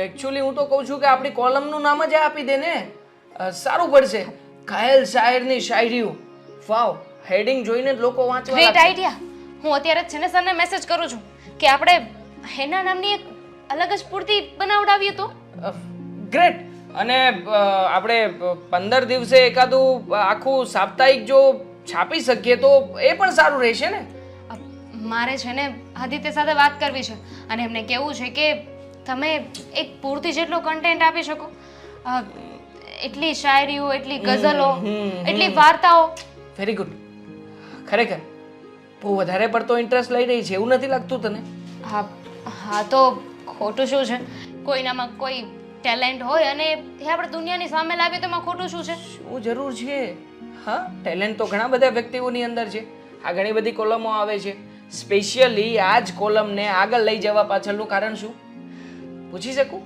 એકચ્યુઅલી હું તો કહું છું કે આપણી કોલમનું નામ જ આપી દે ને, સારું પડશે. ઘાયલ શાયરની શાયરીઓ, વાવ. હેડિંગ જોઈને જ લોકો વાંચવા ગ્રેટ લાગશે. આઈડિયા. હું અત્યારે જ છે ને સરને મેસેજ કરું છું કે આપણે એના નામની એક અલગ જ પૂર્તિ બનાવડાવીએ તો. ગ્રેટ. અને આપણે 15 દિવસે એકાદું આખું સાપ્તાહિક જો છાપી શકીએ તો એ પણ સારું રહેશે ને. મારે છે ને આદિત્ય સાથે વાત કરવી છે અને એમને કહેવું છે કે તમે એક પૂર્તિ જેટલો કન્ટેન્ટ આપી શકો. એટલી શાયરીઓ, એટલી ગઝલો, એટલી વાર્તાઓ. Very good. ખરેખર બહુ વધારે પડતો ઇન્ટરેસ્ટ લઈ રહી છે એવું નથી લાગતું તને? હા હા, તો ખોટું શું છે? કોઈનામાં કોઈ ટેલેન્ટ હોય અને એ આપણે દુનિયાની સામે લાવીએ તો એમાં ખોટું શું છે? શું જરૂર છે? હા, ટેલેન્ટ તો ઘણા બધા વ્યક્તિઓની અંદર છે. આ ઘણી બધી કોલમો આવે છે. સ્પેશિયલી આ જ કોલમને આગળ લઈ જવા પાછળનું કારણ શું પૂછી શકું?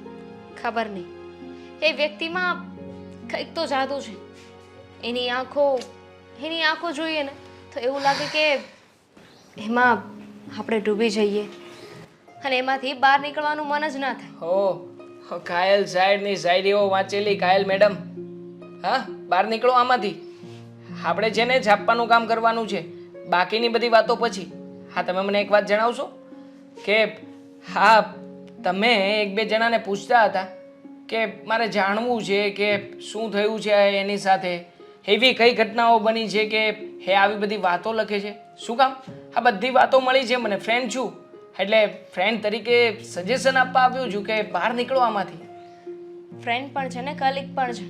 ખબર નહીં. એ વ્યક્તિમાં કંઈક તો જાદુ છે. એની આંખો જોઈએ ને તો એવું લાગે કે એમાં આપણે ડૂબી જઈએ અને એમાંથી બહાર નીકળવાનું મન જ ના થાય. કાયલ સાહેબની શાયરીઓ વાંચેલી કાયલ મેડમ, હા, બહાર નીકળો આમાંથી. આપણે છે ને છાપવાનું કામ કરવાનું છે, બાકીની બધી વાતો પછી. હા, તમે મને એક વાત જણાવશો કે હા, તમે એક બે જણાને પૂછતા હતા કે મારે જાણવું છે કે શું થયું છે એની સાથે, એવી કઈ ઘટનાઓ બની છે કે હે આવી બધી વાતો લખે છે. શું કામ? આ બધી વાતો મળી છે મને. ફ્રેન્ડ છું એટલે ફ્રેન્ડ તરીકે સજેશન આપવા આવ્યું છું કે બહાર નીકળો આમાંથી. ફ્રેન્ડ પણ છે ને કલીગ પણ છે.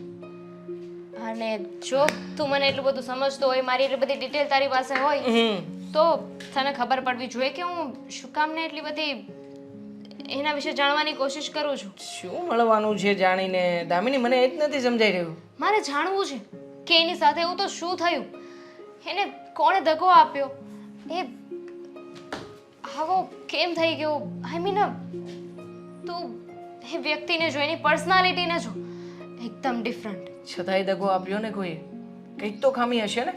અને જો તું મને એટલું બધું સમજતો હોય, મારી એટલી બધી ડિટેલ તારી પાસે હોય તો તને ખબર પડવી જોઈએ કે હું શું કામ ને એટલી બધી એના વિશે જાણવાની કોશિશ કરું છું. શું મળવાનું છે જાણીને? દામિની, મને એ જ નથી સમજાઈ રહ્યું. મારે જાણવું છે કે એની સાથે એવું તો શું થયું, એને કોણે દગો આપ્યો, એ આવો કેમ થઈ ગયો. આઈ મીન તું એ વ્યક્તિને જો, એની પર્સનાલિટીને જો, એકદમ ડિફરન્ટ. છતાંય દગો આપ્યો ને કોઈએ, કંઈક તો ખામી હશે ને?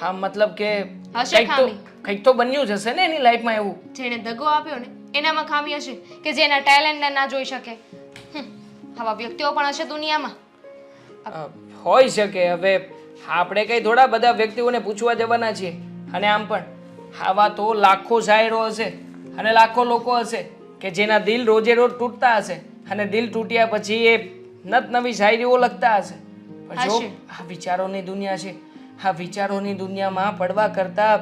હા, મતલબ કે હશે ખામી. કંઈક તો બન્યું જ હશે ને એની લાઈફમાં એવું. જેને દગો આપ્યો ને એનામાં ખામી હશે કે જેના ટેલેન્ટને ના જોઈ શકે. આવા વ્યક્તિઓ પણ હશે દુનિયામાં. હોઈ શકે. હવે આપણે કઈ થોડા બધા વ્યક્તિઓને પૂછવા જવાના છીએ. અને આમ પણ આવા તો લાખો શાયરો હશે અને લાખો લોકો હશે કે જેના દિલ રોજે રોજ તૂટતા હશે અને દિલ તૂટ્યા પછી એ નત નવી શાયરીઓ લખતા હશે. પણ જો આ વિચારોની દુનિયા છે, આ વિચારોની દુનિયામાં પડવા કરતા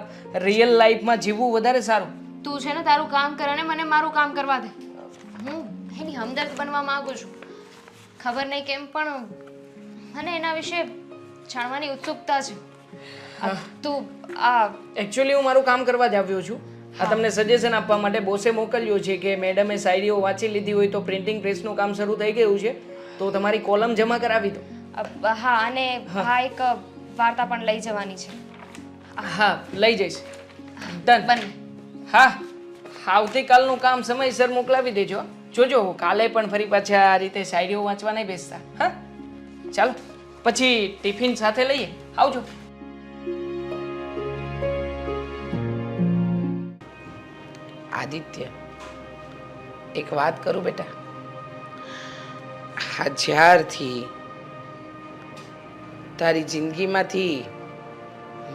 રિયલ લાઈફમાં જીવવું વધારે સારું. તું છે ને તારું કામ કર અને મને મારું કામ કરવા દે. હું એની હમદર્દ બનવા માંગુ છું. ખબર નહીં કેમ પણ મને એના વિશે જાણવાની ઉત્સુકતા છે. તું એકચ્યુઅલી હું મારું કામ કરવા જ આવ્યો છું. આ તમને સજેશન આપવા માટે બોસે મોકલ્યો છે કે મેડમે શાયરીઓ વાંચી લીધી હોય તો પ્રિન્ટિંગ પ્રેસનું કામ શરૂ થઈ ગયું છે, તો તમારી કોલમ જમા કરાવી દો. હા, અને હા, એક વાર્તા પણ લઈ જવાની છે. હા, લઈ જઈશ. ડન. હા, આવતીકાલનું કામ સમયસર મોકલાવી દેજો. જોજો કાલે પણ ફરી પાછા આ રીતે શાયરીઓ વાંચવા નહીં બેસતા. હા, ચાલો પછી ટિફિન સાથે લઈએ. આવજો. આદિત્ય, એક વાત કરું બેટા, જ્યારથી તારી જિંદગીમાંથી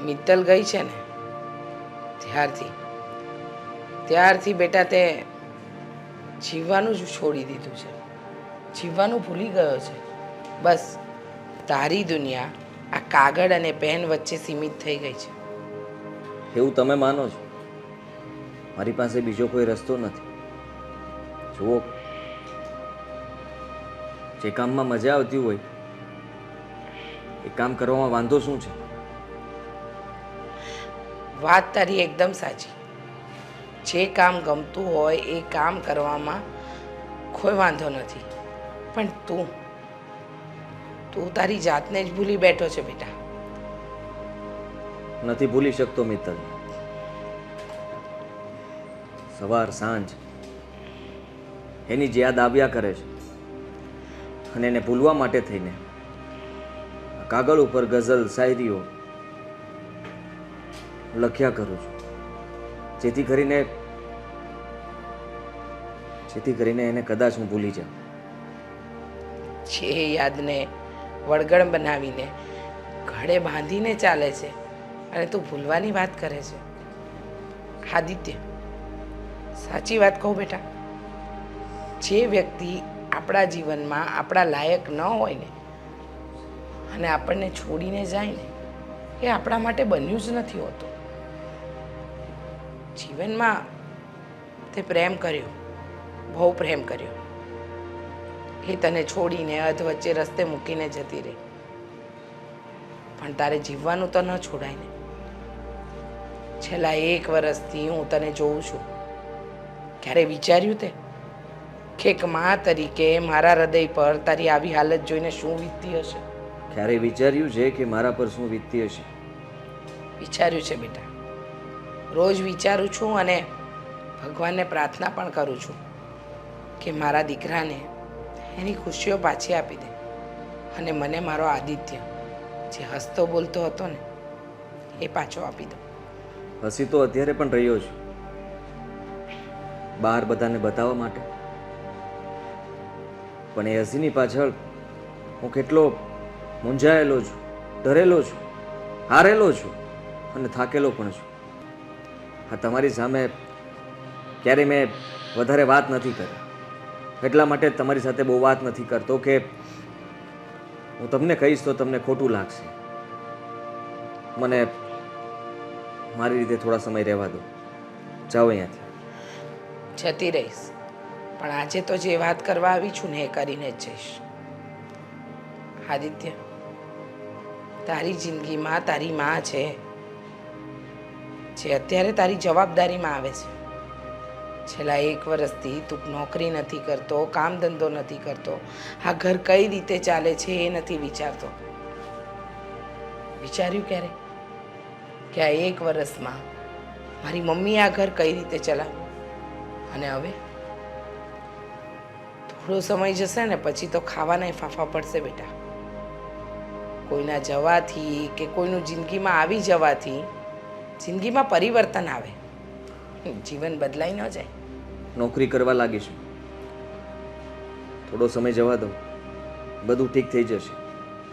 મિત્તલ ગઈ છે ને ત્યારથી બેટા તે જીવવાનું જ છોડી દીધું છે. જીવવાનું ભૂલી ગયો છે. બસ તારી દુનિયા આ કાગળ અને પેન વચ્ચે સીમિત થઈ ગઈ છે. એવું તમે માનો છો? મારી પાસે બીજો કોઈ રસ્તો નથી. જુઓ, જે કામમાં મજા આવતી હોય એ કામ કરવામાં વાંધો શું છે? વાત તારી એકદમ સાચી. જે કામ ગમતું હોય એ કામ કરવામાં કોઈ વાંધો નથી. પણ તું તારી જાતને જ ભૂલી બેઠો છે બેટા. નથી ભૂલી શકતો મિત્તલ. સવાર સાંજ એની જ યાદ આવ્યા કરે છે અને એને ભૂલવા માટે થઈને કાગળ ઉપર ગઝલ શાયરીઓ લખ્યા કરું છું, જેથી કરીને એને કદાચ હું ભૂલી જાઉં. જે યાદને વળગણ બનાવીને ઘડે બાંધીને ચાલે છે અને તું ભૂલવાની વાત કરે છે. આદિત્ય, સાચી વાત કહું બેટા, જે વ્યક્તિ આપણા જીવનમાં આપણા લાયક ન હોય ને અને આપણને છોડીને જાય ને એ આપણા માટે બન્યું જ નથી હોતું. જીવનમાં તે પ્રેમ કર્યો, બહુ પ્રેમ કર્યો. એ તને છોડીને અધ વચ્ચે રસ્તે મૂકીને જતી રહી. પણ તારે જીવવાનું તો ન છોડાય ને. છેલ્લા 1 વર્ષથી હું તને જોઉં છું. ક્યારે વિચાર્યું તે કે એક મા તરીકે મારા હૃદય પર તારી આવી હાલત જોઈને શું વીતતી હશે? ક્યારેય વિચાર્યું છે કે મારા પર શું વીતતી હશે? વિચાર્યું છે બેટા. રોજ વિચારું છું અને ભગવાનને પ્રાર્થના પણ કરું છું કે મારા દીકરાને એની ખુશીઓ પાછી આપી દે અને મને મારો આદિત્ય જે હસતો બોલતો હતો ને એ પાછો આપી દો. હસી તો અત્યારે પણ રહ્યો છું, બહાર બધાને બતાવવા માટે. પણ એ હસીની પાછળ હું કેટલો મૂંઝાયેલો છું, ડરેલો છું, હારેલો છું અને થાકેલો પણ છું. આ તમારી સામે ક્યારેય મેં વધારે વાત નથી કરી, એટલા માટે તમારી સાથે બહુ વાત નથી કરતો કે હું તમને કહીશ તો તમને ખોટું લાગશે. મને મારી રીતે થોડા સમય રહેવા દો. જાઓ અહીંયાથી. જતી રહીશ, પણ આજે તો જે વાત કરવા આવી છું ને એ કરીને જ જઈશ. આદિત્ય, તારી જિંદગીમાં તારી માં છે જે અત્યારે તારી જવાબદારીમાં આવે છે. છેલ્લા 1 વર્ષથી તું નોકરી નથી કરતો, કામ ધંધો નથી કરતો, આ ઘર કઈ રીતે ચાલે છે એ નથી વિચારતો. વિચાર્યું ક્યારે કે આ 1 વર્ષમાં મારી મમ્મી આ ઘર કઈ રીતે ચલાવે? અને હવે થોડો સમય જશે ને પછી તો ખાવાના ફાફા પડશે બેટા. કોઈના જવાથી કે કોઈનું જિંદગીમાં આવી જવાથી જિંદગીમાં પરિવર્તન આવે, જીવન બદલાઈ ન જાય. નોકરી કરવા લાગીશું, થોડો સમય જવા દો, બધું ઠીક થઈ જશે.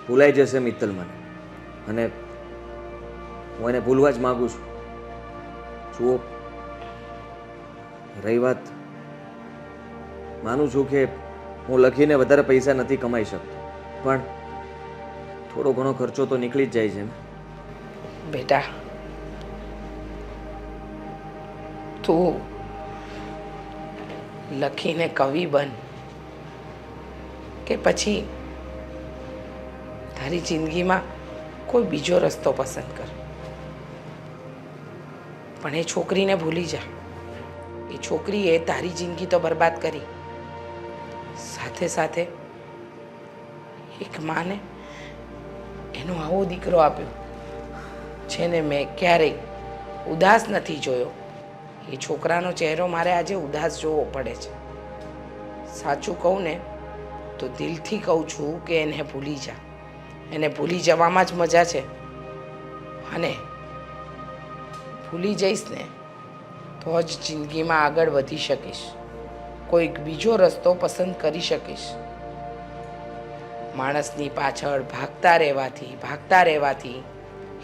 ભૂલાઈ જશે મિત્તલ મને, અને હું એને ભૂલવા જ માગું છું. જુઓ, રહી વાત, માનું છું કે હું લખીને વધારે પૈસા નથી કમાઈ શકતો, પણ થોડો ઘણો ખર્ચો તો નીકળી જ જાય છે ને. બેટા, તું લખીને કવિ બન કે પછી તારી જિંદગીમાં કોઈ બીજો રસ્તો પસંદ કર, પણ એ છોકરીને ભૂલી જા. એ છોકરીએ તારી જિંદગી તો બરબાદ કરી, સાથે સાથે એક માને એનો આવો દીકરો આપ્યો જેને મેં ક્યારેય ઉદાસ નથી જોયો. એ છોકરાનો ચહેરો મારે આજે ઉદાસ જોવો પડે છે. સાચું કહું ને તો દિલથી કહું છું કે એને ભૂલી જા. એને ભૂલી જવામાં જ મજા છે, અને ભૂલી જઈશ ને તો જ જિંદગીમાં આગળ વધી શકીશ, કોઈક બીજો રસ્તો પસંદ કરી શકીશ. માણસની પાછળ ભાગતા રહેવાથી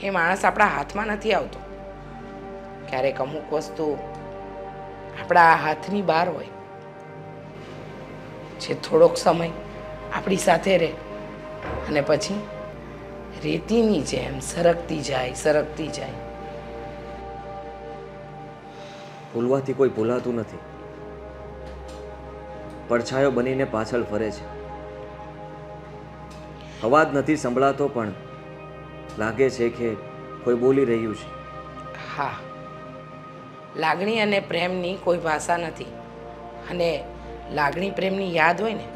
એ માણસ આપણા હાથમાં નથી આવતો. ક્યારેક અમુક વસ્તુ આપણા હાથની બહાર હોય, જે થોડોક સમય આપણી સાથે રહે અને પછી રેતીની જેમ સરકતી જાય. ભૂલવાથી કોઈ ભૂલાતું નથી, પડછાયો બનીને પાછળ ફરે છે. અવાજ નથી સંભળાતો પણ લાગે છે કે કોઈ બોલી રહ્યું છે. હા, લાગણી અને પ્રેમની કોઈ ભાષા નથી, અને લાગણી પ્રેમની યાદ હોય ને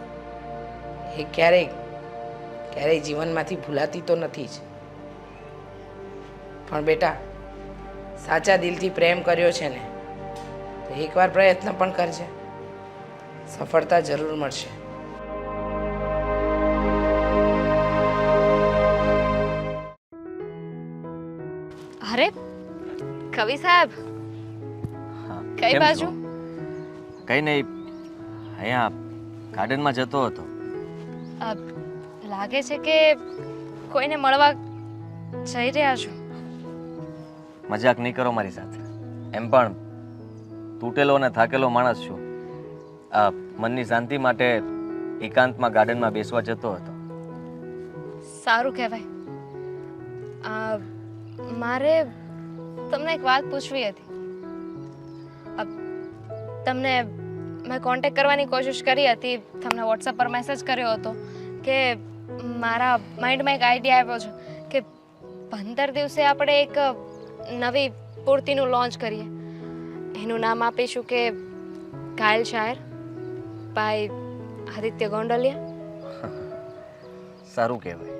એ ક્યારેય જીવનમાંથી ભૂલાતી તો નથી જ. પણ બેટા, સાચા દિલથી પ્રેમ કર્યો છે ને તો એકવાર પ્રયત્ન પણ કરજે, સફળતા જરૂર મળશે. અરે કવિ સાહેબ, કઈ બાજુ? કઈ નહીં, અહીંયા ગાર્ડનમાં જતો હતો. લાગે છે કે કોઈને મળવા જઈ રહ્યા છો. મજાક નહીં કરો મારી સાથે. એમ પણ તૂટેલો અને થાકેલો માણસ છું. આ મનની શાંતિ માટે એકાંતમાં ગાર્ડનમાં બેસવા જતો હતો. સારું કહેવાય. મારે તમને એક વાત પૂછવી હતી. તમને મેં કોન્ટેક્ટ કરવાની કોશિશ કરી હતી, તમને વોટ્સએપ પર મેસેજ કર્યો હતો કે મારા માઇન્ડમાં એક આઈડિયા આવ્યો છે કે 15 દિવસે આપણે એક નવી પૂર્તિનું લોન્ચ કરીએ. એનું નામ આપીશું કે ઘાયલ શાયર બાય આદિત્ય ગોંડલિયા. સારું કહેવાય.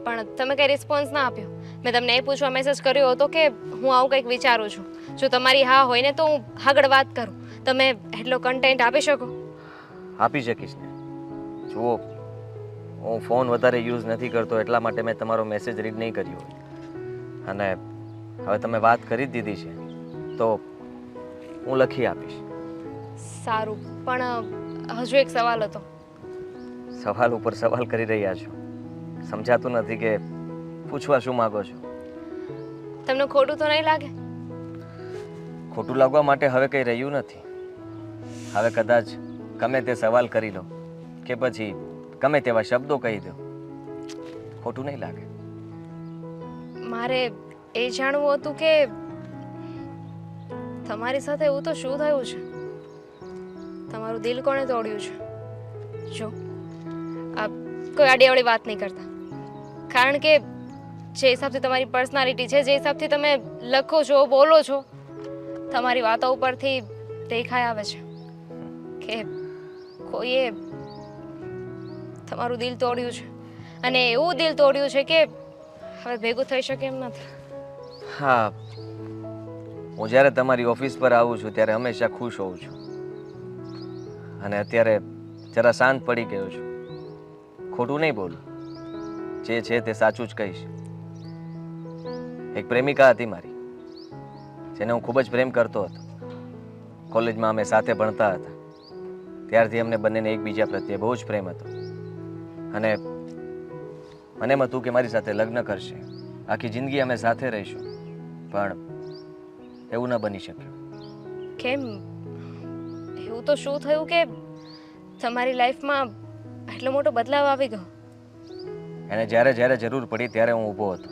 પણ તમે કંઈ રિસ્પોન્સ ના આપ્યો. મેં તમને એ પૂછવા મેસેજ કર્યો હતો કે હું આવું કંઈક વિચારું છું, જો તમારી હા હોય ને તો હું આગળ વાત કરું. તમે એટલો કન્ટેન્ટ આપી શકો? આપી શકીશ ને. જુઓ, હું ફોન વધારે યુઝ નથી કરતો એટલા માટે મેં તમારો મેસેજ રીડ નહીં કર્યો. અને હવે તમે વાત કરી જ દીધી છે તો હું લખી આપીશ. સારું, પણ હજુ એક સવાલ હતો. સવાલ ઉપર સવાલ કરી રહ્યા છો, સમજાતું નથી કે પૂછવા શું માંગો છો. તમને ખોટું તો નહીં લાગે? ખોટું લાગવા માટે હવે કંઈ રહ્યું નથી. હવે કદાચ ગમે તે સવાલ કરી લો કે પછી ગમે તેવા શબ્દો કહી દો, ખોટું નહીં લાગે. મારે એ જાણવું હતું કે તમારી સાથે એવું તો શું થયું છે? તમારું દિલ કોણે તોડ્યું છે? જો આ કોઈ આડીઅવળી વાત નહીં કરતા, કારણ કે જે હિસાબથી તમારી પર્સનાલિટી છે, જે હિસાબથી તમે લખો છો, બોલો છો, તમારી વાતો ઉપરથી દેખાઈ આવે છે કે કોઈએ તમારું દિલ તોડ્યું છે, અને એવું દિલ તોડ્યું છે કે હવે ભેગું થઈ શકે એમ નથી. હા, હું જ્યારે તમારી ઓફિસ પર આવું છું ત્યારે હંમેશા ખુશ હોઉં છું, અને અત્યારે જરા શાંત પડી ગયો છું. ખોટું નહીં બોલું, જે છે તે સાચું જ કહીશ. એક પ્રેમિકા હતી મારી, જેને હું ખૂબ જ પ્રેમ કરતો હતો. કોલેજમાં અમે સાથે ભણતા હતા, ત્યારથી અમને બંનેને એકબીજા પ્રત્યે બહુ જ પ્રેમ હતો. અને મને એમ હતું કે મારી સાથે લગ્ન કરશે, આખી જિંદગી અમે સાથે રહીશું, પણ એવું ન બની શક્યું. કેમ? એવું તો શું થયું કે તમારી લાઈફમાં એટલો મોટો બદલાવ આવી ગયો? એને જ્યારે જ્યારે જરૂર પડી ત્યારે હું ઊભો હતો.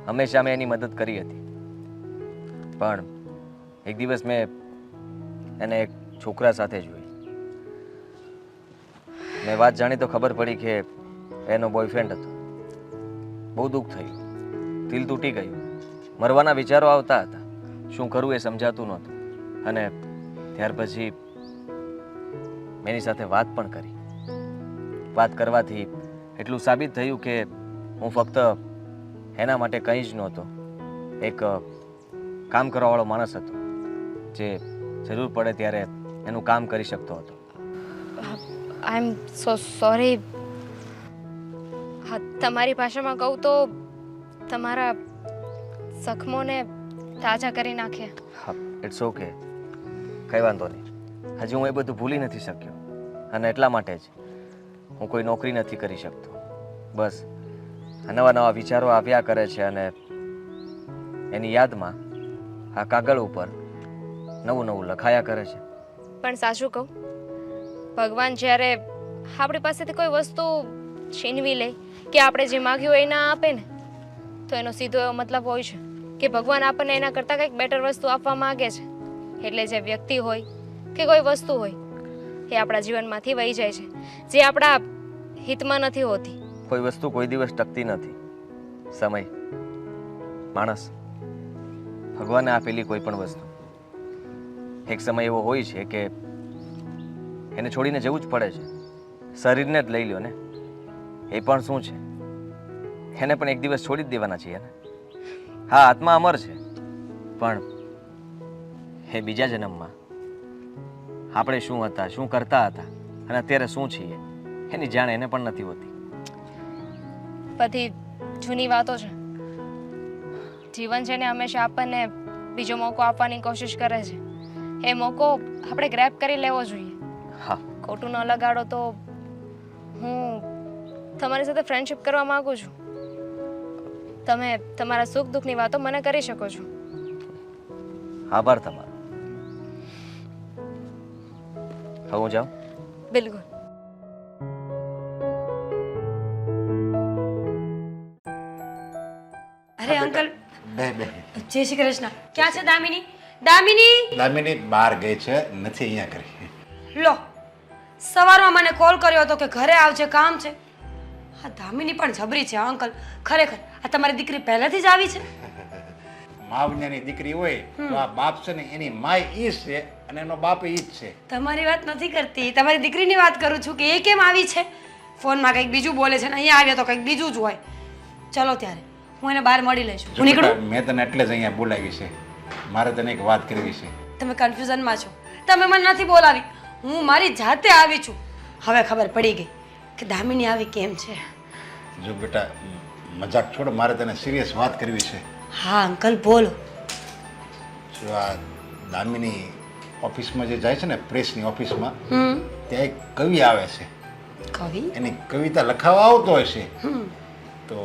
હંમેશા મેં એની મદદ કરી હતી. પણ એક દિવસ મેં એને એક છોકરા સાથે જોઈ. મેં વાત જાણી તો ખબર પડી કે એનો બોયફ્રેન્ડ હતો. બહુ દુઃખ થયું, દિલ તૂટી ગયું. મરવાના વિચારો આવતા હતા, શું કરું એ સમજાતું નહોતું. અને ત્યાર પછી મેં એની સાથે વાત પણ કરી. વાત કરવાથી એટલું સાબિત થયું કે હું ફક્ત એના માટે કંઈ જ નહોતો, એક કામ કરવાવાળો માણસ હતો, જે જરૂર પડે ત્યારે એનું કામ કરી શકતો હતો. આઈ એમ સો સોરી. હા, તમારી ભાષામાં કહું તો તમારા જખમોને તાજા કરી નાખ્યા. હા, ઇટ્સ ઓકે, કંઈ વાંધો નહીં. હજી હું એ બધું ભૂલી નથી શક્યો, અને એટલા માટે જ હું કોઈ નોકરી નથી કરી શકતો. બસ નવા નવા વિચારો આવ્યા કરે છે, અને એની યાદમાં આ કાગળ ઉપર નવું નવું લખાયા કરે છે. પણ સાચું કહું, ભગવાન જ્યારે આપણી પાસેથી કોઈ વસ્તુ છીનવી લે કે આપણે જે માગ્યું એ ના આપે ને, તો એનો સીધો એવો મતલબ હોય છે કે ભગવાન આપણને એના કરતાં કંઈક બેટર વસ્તુ આપવા માગે છે. એટલે જે વ્યક્તિ હોય કે કોઈ વસ્તુ હોય એ આપણા જીવનમાંથી વહી જાય છે, જે આપણા હિતમાં નથી હોતી. કોઈ વસ્તુ કોઈ દિવસ ટકતી નથી. સમય, માણસ, ભગવાને આપેલી કોઈ પણ વસ્તુ એક સમય એવો હોય છે કે એને છોડીને જવું જ પડે છે. શરીરને જ લઈ લ્યો ને, એ પણ શું છે, એને પણ એક દિવસ છોડી જ દેવાના છીએ ને. હા, આત્મા અમર છે, પણ એ બીજા જન્મમાં આપણે શું હતા, શું કરતા હતા, અને અત્યારે શું છીએ એની જાણ એને પણ નથી હોતી. બધી જૂની વાતો છે. જીવન છે ને હંમેશા આપણને બીજો મોકો આપવાની કોશિશ કરે છે. એ મોકો આપણે ગ્રેબ કરી લેવો જોઈએ. હા, ખોટું ન લગાડો તો હું તમારી સાથે ફ્રેન્ડશિપ કરવા માંગુ છું. તમે તમારા સુખ દુઃખની વાતો મને કરી શકો છો. આભાર તમારો. હવે હું જાઉં? બિલકુલ. અરે અંકલ, બે બે જય શ્રી કૃષ્ણ. ક્યાં છે દામિની? દામિની! દામિની બહાર ગઈ છે, નથી અહીંયા કરી. લો સવારમાં મને કોલ કર્યો હતો કે ઘરે આવજે કામ છે. હા દામિની પણ જબરી છે અંકલ. ખરેખર આ તમારી દીકરી પહેલેથી જ આવી છે. માવન્યાની દીકરી હોય તો આ બાપ છે ને એની માય ઈ જ છે અને એનો બાપ ઈ જ છે. તમારી વાત નથી કરતી, તમારી દીકરીની વાત કરું છું કે એ કેમ આવી છે. ફોનમાં કંઈક બીજું બોલે છે ને અહીંયા આવ્યા તો કંઈક બીજું જ હોય. ચલો ત્યારે હું એને બહાર મળી લઈશું. જો હું નીકળું. બેટા, મેં તને એટલે જ અહીંયા બોલાવી છે. મારે તને એક વાત કરવી છે. તમે કન્ફ્યુઝનમાં છો. તમે મને નથી બોલાવી, હું મારી જાતે આવી છું. હવે ખબર પડી ગઈ કે દામિની આવી કેમ છે. જો બેટા મજાક છોડ, મારે તને સિરિયસ વાત કરવી છે. હા અંકલ બોલો. જો આ દામિની ઓફિસમાં જે જાય છે ને, પ્રેસની ઓફિસમાં, ત્યાં એક કવિ આવે છે. કવિ? એની કવિતા લખાવા આવતો હોય છે. તો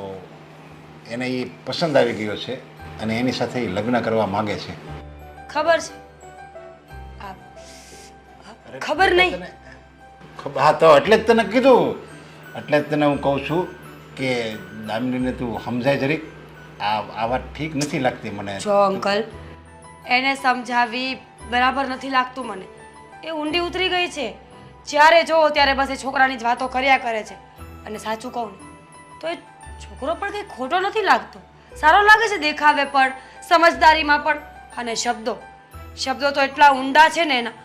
એને એ પસંદ આવી ગયો છે અને એની સાથે એ લગ્ન કરવા માંગે છે. ખબર છે? ખબર નહીં. હા તો એટલે જ તને કીધું. એટલે જ તને હું કહું છું કે દામિનીને તું સમજાય જરીક. આ વાત ઠીક નથી લાગતી મને. જો અંકલ એને સમજાવી બરાબર નથી લાગતું મને. એ ઊંડી ઉતરી ગઈ છે. જ્યારે જોવો ત્યારે બસ એ છોકરાની જ વાતો કર્યા કરે છે. અને સાચું કહું ને તો એ છોકરો પણ કંઈ ખોટો નથી લાગતો. સારો લાગે છે દેખાવે પણ, સમજદારીમાં પણ. અને શબ્દો તો એટલા ઊંડા છે ને એના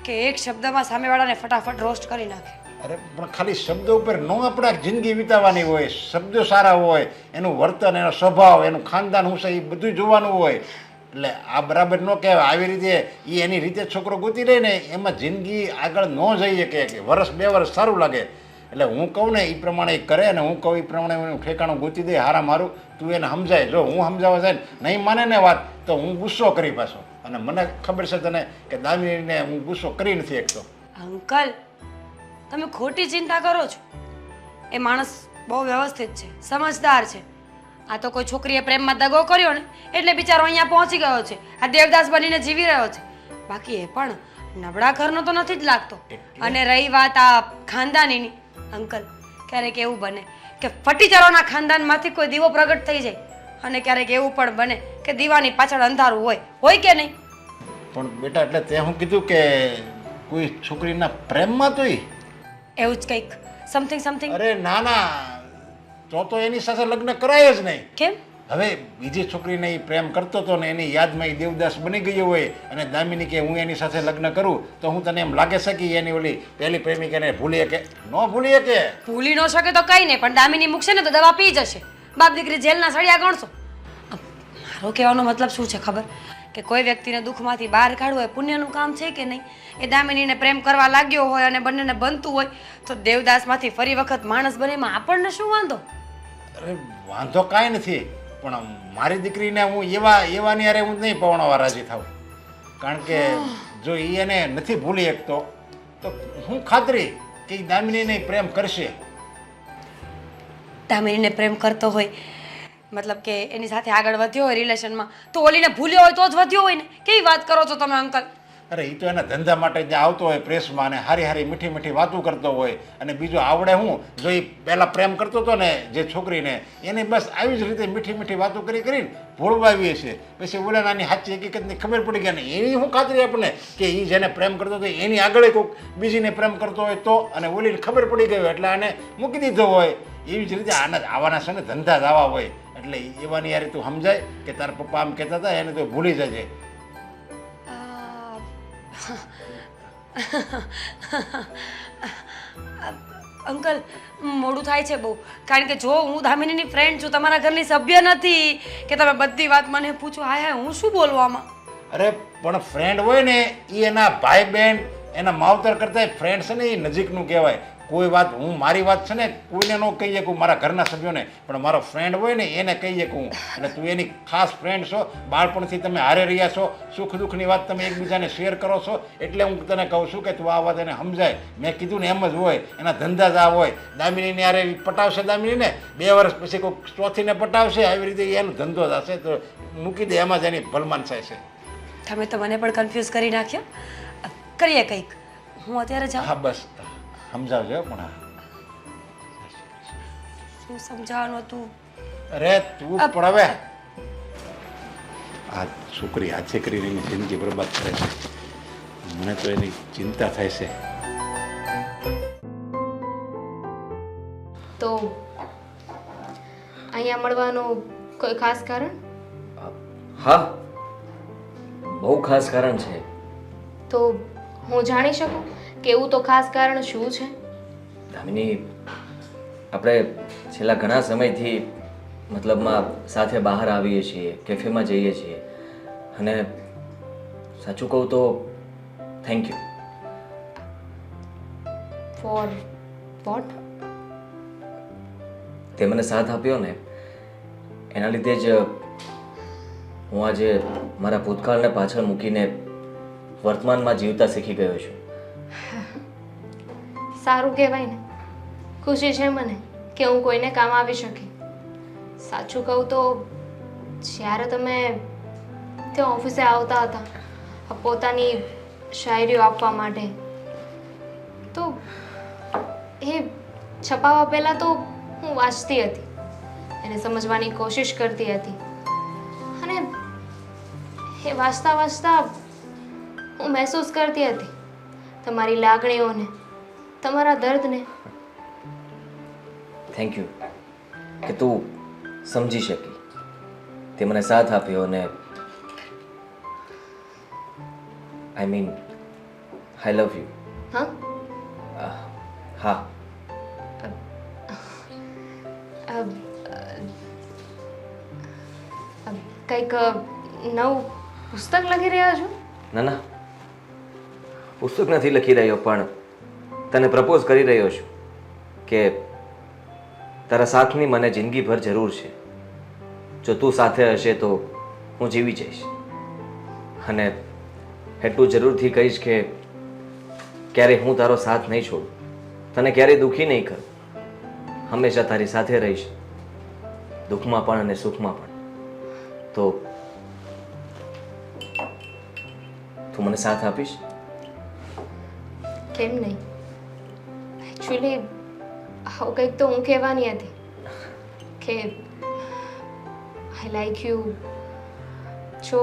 કે એક શબ્દમાં સામેવાળાને ફટાફટ રોસ્ટ કરી નાખે. અરે પણ ખાલી શબ્દો ઉપર નો આપણે જિંદગી વિતાવવાની હોય. શબ્દો સારા હોય, એનું વર્તન, એનો સ્વભાવ, એનું ખાનદાન શું છે એ બધું જોવાનું હોય. એટલે આ બરાબર ન કહેવાય. આવી રીતે એ એની રીતે છોકરો ગોતી રહે ને એમાં જિંદગી આગળ ન જઈ શકે. કે વર્ષ 2 વર્ષ સારું લાગે. એટલે હું કહું ને એ પ્રમાણે એ કરે, અને હું કહું એ પ્રમાણે હું ઠેકાણું ગોતી દે. હારા મારું તું એને સમજાય. જો હું સમજાવવા જાય ને નહીં માને ને વાત તો હું ગુસ્સો કરી પાછો. અને મને ખબર છે તને કે દામિનીને હું ગુસ્સો કરી નથી શકતો. અંકલ તમે ખોટી ચિંતા કરો છો. એ માણસ બહુ વ્યવસ્થિત છે, સમજદાર છે. આ તો કોઈ છોકરીએ પ્રેમમાં દગો કર્યો ને એટલે બિચારો અહીંયા પહોંચી ગયો છે. આ દેવદાસ બનીને જીવી રહ્યો છે. બાકી એ પણ નબળા ઘરનો તો નથી જ લાગતો. અને રહી વાત આ ખાનદાનીની, અંકલ ક્યારેક એવું બને કે ફટીચારોના ખાનદાનમાંથી કોઈ દીવો પ્રગટ થઈ જાય. અને ક્યારેક એવું પણ બને કે દીવાની પાછળ અંધારું હોય કે નહીં. પણ બેટા એટલે તે હું કીધું કે કોઈ છોકરીના પ્રેમમાં તો એવું જ કંઈક સમથિંગ. અરે ના ના, તો એની સાથે લગ્ન કરાય જ નહીં. કેમ? હવે બીજી છોકરીને એ પ્રેમ કરતો હતો ને એની યાદમાં એ દેવદાસ બની ગયો હોય અને દામિની કે હું એની સાથે લગ્ન કરું તો હું તને એમ લાગે છે કે એની ઓલી પહેલી પ્રેમિકાને ભૂલી શકે? ન ભૂલી શકે. ભૂલી ન શકે તો કઈ નહીં, પણ દામિની મૂકશે ને તો દવા પી જશે. બાપ દીકરી જેલના સળિયા ગણશો. મારો કહેવાનો મતલબ શું છે ખબર? કે કોઈ વ્યક્તિને દુઃખમાંથી બહાર કાઢવું એ પુણ્યનું કામ છે કે નહીં. એ દામિનીને પ્રેમ કરવા લાગ્યો હોય અને બંનેને બનતું હોય તો દેવદાસમાંથી ફરી વખત માણસ બને એમાં આપણને શું વાંધો? અરે વાંધો કાંઈ નથી, પણ મારી દીકરીને હું એવાની યારે હું નહીં પવણવા રાજી થાઉં. કારણ કે જો એ એને નથી ભૂલી શકતો તો હું ખાતરી કે એ દામિનીને પ્રેમ કરશે. દામિનીને પ્રેમ કરતો હોય મતલબ કે એની સાથે આગળ વધ્યો હોય રિલેશનમાં તો ઓલીને ભૂલ્યો હોય તો જ વધ્યો હોય ને. કેવી વાત કરો છો તમે અંકલ? અરે એ તો એના ધંધા માટે જ્યાં આવતો હોય પ્રેસમાં અને હારી મીઠી વાતો કરતો હોય. અને બીજું આવડે હું જો એ પહેલાં પ્રેમ કરતો હતો ને જે છોકરીને એને બસ આવી જ રીતે મીઠી વાતો કરીને ભોળવાવીએ છે. પછી ઓલા નાની સાચી હકીકતની ખબર પડી ગયા ને એની હું ખાતરી આપણને કે એ જેને પ્રેમ કરતો હતો એની આગળ કોઈક બીજીને પ્રેમ કરતો હોય તો, અને ઓલીને ખબર પડી ગયો એટલે આને મૂકી દીધો હોય. એવી જ રીતે આવાના છે ને ધંધા જ આવા હોય. એટલે એવાની યાર તું સમજાય કે તારા પપ્પા આમ કહેતા હતા એને તો ભૂલી જજે. અંકલ મોડું થાય છે બહુ, કારણ કે જો હું દામિનીની ફ્રેન્ડ છું, તમારા ઘરની સભ્ય નથી કે તમે બધી વાત મને પૂછો. હા હું શું બોલવામાં? અરે પણ ફ્રેન્ડ હોય ને એ એના ભાઈ બહેન એના માવતર કરતા ફ્રેન્ડ છે ને એ નજીકનું કહેવાય. કોઈ વાત હું મારી વાત છે ને કોઈને ન કહી શકું મારા ઘરના સભ્યોને, પણ મારો ફ્રેન્ડ હોય ને એને કહી શકું. એટલે તું એની ખાસ ફ્રેન્ડ છો, બાળપણથી તમે હારે રહ્યા છો, સુખ દુઃખની વાત તમે એકબીજાને શેર કરો છો. એટલે હું તને કહું છું કે તું આ વાત એને સમજાય. મેં કીધું ને એમ જ હોય, એના ધંધા જ આ હોય. દામિનીને હારે પટાવશે દામિનીને 2 વર્ષ પછી કોઈ ચોથીને પટાવશે, આવી રીતે એનો ધંધો જ હશે તો મૂકી દે. એમાં જ એની ભલમાન થાય છે. તમે તો મને પણ કન્ફ્યુઝ કરી નાખ્યો. કરીએ કંઈક. હું અત્યારે જાઉં? હા બસ સમજાવજો. પણ શું સમજાવવાનું હતું? અરે તું પણ હવે આ છોકરી હાથે કરીને જિંદગી બરબાદ કરે છે. મને તો એની ચિંતા થાય છે. તો અહીંયા મળવાનું કોઈ ખાસ કારણ? હા, બહુ ખાસ કારણ છે. તો હું જાણી શકું કે એવું તો ખાસ કારણ શું છે? દામિની, આપણે છેલ્લા ઘણા સમયથી મતલબમાં સાથે બહાર આવીએ છીએ, કેફેમાં જઈએ છીએ, અને સાચું કહું તો થેન્ક યુ. Four vote? તે મને સાથ આપ્યો ને એના લીધે જ હું આજે મારા ભૂતકાળને પાછળ મૂકીને વર્તમાનમાં જીવતા શીખી ગયો છું. સારું કહેવાય ને. ખુશી છે મને કે હું કોઈને કામ આવી શકી. સાચું કહું તો જ્યારે તમે ત્યાં ઓફિસે આવતા હતા પોતાની શાયરીઓ આપવા માટે, તો એ છપાવવા પહેલાં તો હું વાંચતી હતી, એને સમજવાની કોશિશ કરતી હતી, અને એ વાંચતા વાંચતા હું મહેસૂસ કરતી હતી તમારી લાગણીઓને, તમારા દર્દને. થેન્ક યુ કે તું સમજી શકી, તે મને સાથ આપ્યો, અને I mean I love you. હા, હા. કંઈક નવું પુસ્તક લખી રહ્યા છો? ના ના, પુસ્તક નથી લખી રહ્યો, પણ તને પ્રપોઝ કરી રહ્યો છું કે તારા સાથની મને જિંદગીભર જરૂર છે. જો તું સાથે હશે તો હું જીવી જઈશ, અને એટલું જરૂરથી કહીશ કે ક્યારેય હું તારો સાથ નહીં છોડું, તને ક્યારેય દુઃખી નહીં કરું, હંમેશા તારી સાથે રહીશ, દુઃખમાં પણ અને સુખમાં પણ. તો તું મને સાથ આપીશ? કેમ નહીં? એકચ્યુઅલી આવું કંઈક તો હું કહેવાની હતી કે આઈ લાઈક યુ. જો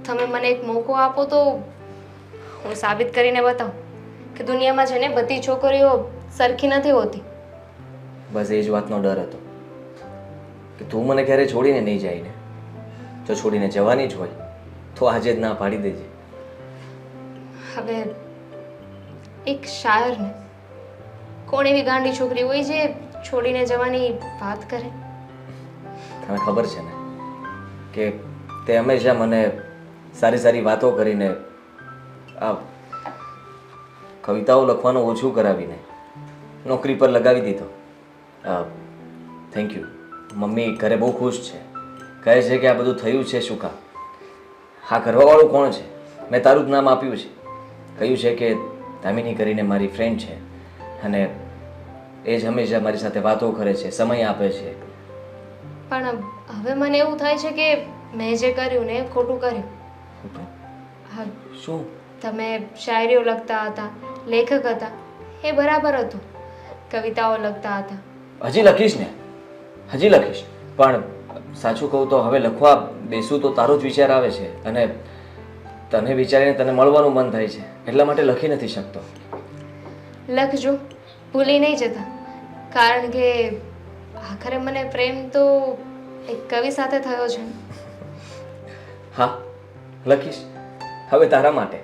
તમે મને એક મોકો આપો તો હું સાબિત કરીને બતાવું કે દુનિયામાં છે ને બધી છોકરીઓ સરખી નથી હોતી. બસ એ જ વાતનો ડર હતો કે તું મને ક્યારે છોડીને નહીં જાય ને. જો છોડીને જવાની જ હોય તો આજે જ ના પાડી દેજે. હવે એક શાયરને કોણ એવી ગાંડી છોકરી હોય જે છોડીને જવાની વાત કરે? તને ખબર છે ને કે તે હંમેશા મને સારી સારી વાતો કરીને આ કવિતાઓ લખવાનું ઓછું કરાવીને નોકરી પર લગાવી દીધો. Thank you. મમ્મી ઘરે બહુ ખુશ છે, કહે છે કે આ બધું થયું છે શું કામ? હા, કરવાવાળું કોણ છે? મેં તારું જ નામ આપ્યું છે, કહ્યું છે કે દામિની કરીને મારી ફ્રેન્ડ છે, અને એ જ હંમેશા મારી સાથે વાતો કરે છે, સમય આપે છે. પણ હવે મને એવું થાય છે કે મેં જે કર્યું ને એ ખોટું કર્યું. હા, શું? તમે શાયરીઓ લખતા હતા, લેખક હતા, એ બરાબર હતું. કવિતાઓ લખતા હતા. હજી લખીશ ને, હજી લખીશ, પણ સાચું કહું તો હવે લખવા બેસું તો તારો જ વિચાર આવે છે, અને તને વિચારીને તને મળવાનું મન થાય છે, એટલા માટે લખી નથી શકતો. લખજો, ભૂલી નહીં જતા, કારણ કે આખરે મને પ્રેમ તો એક કવિ સાથે થયો છે. હા, લખીશ, હવે તારા માટે.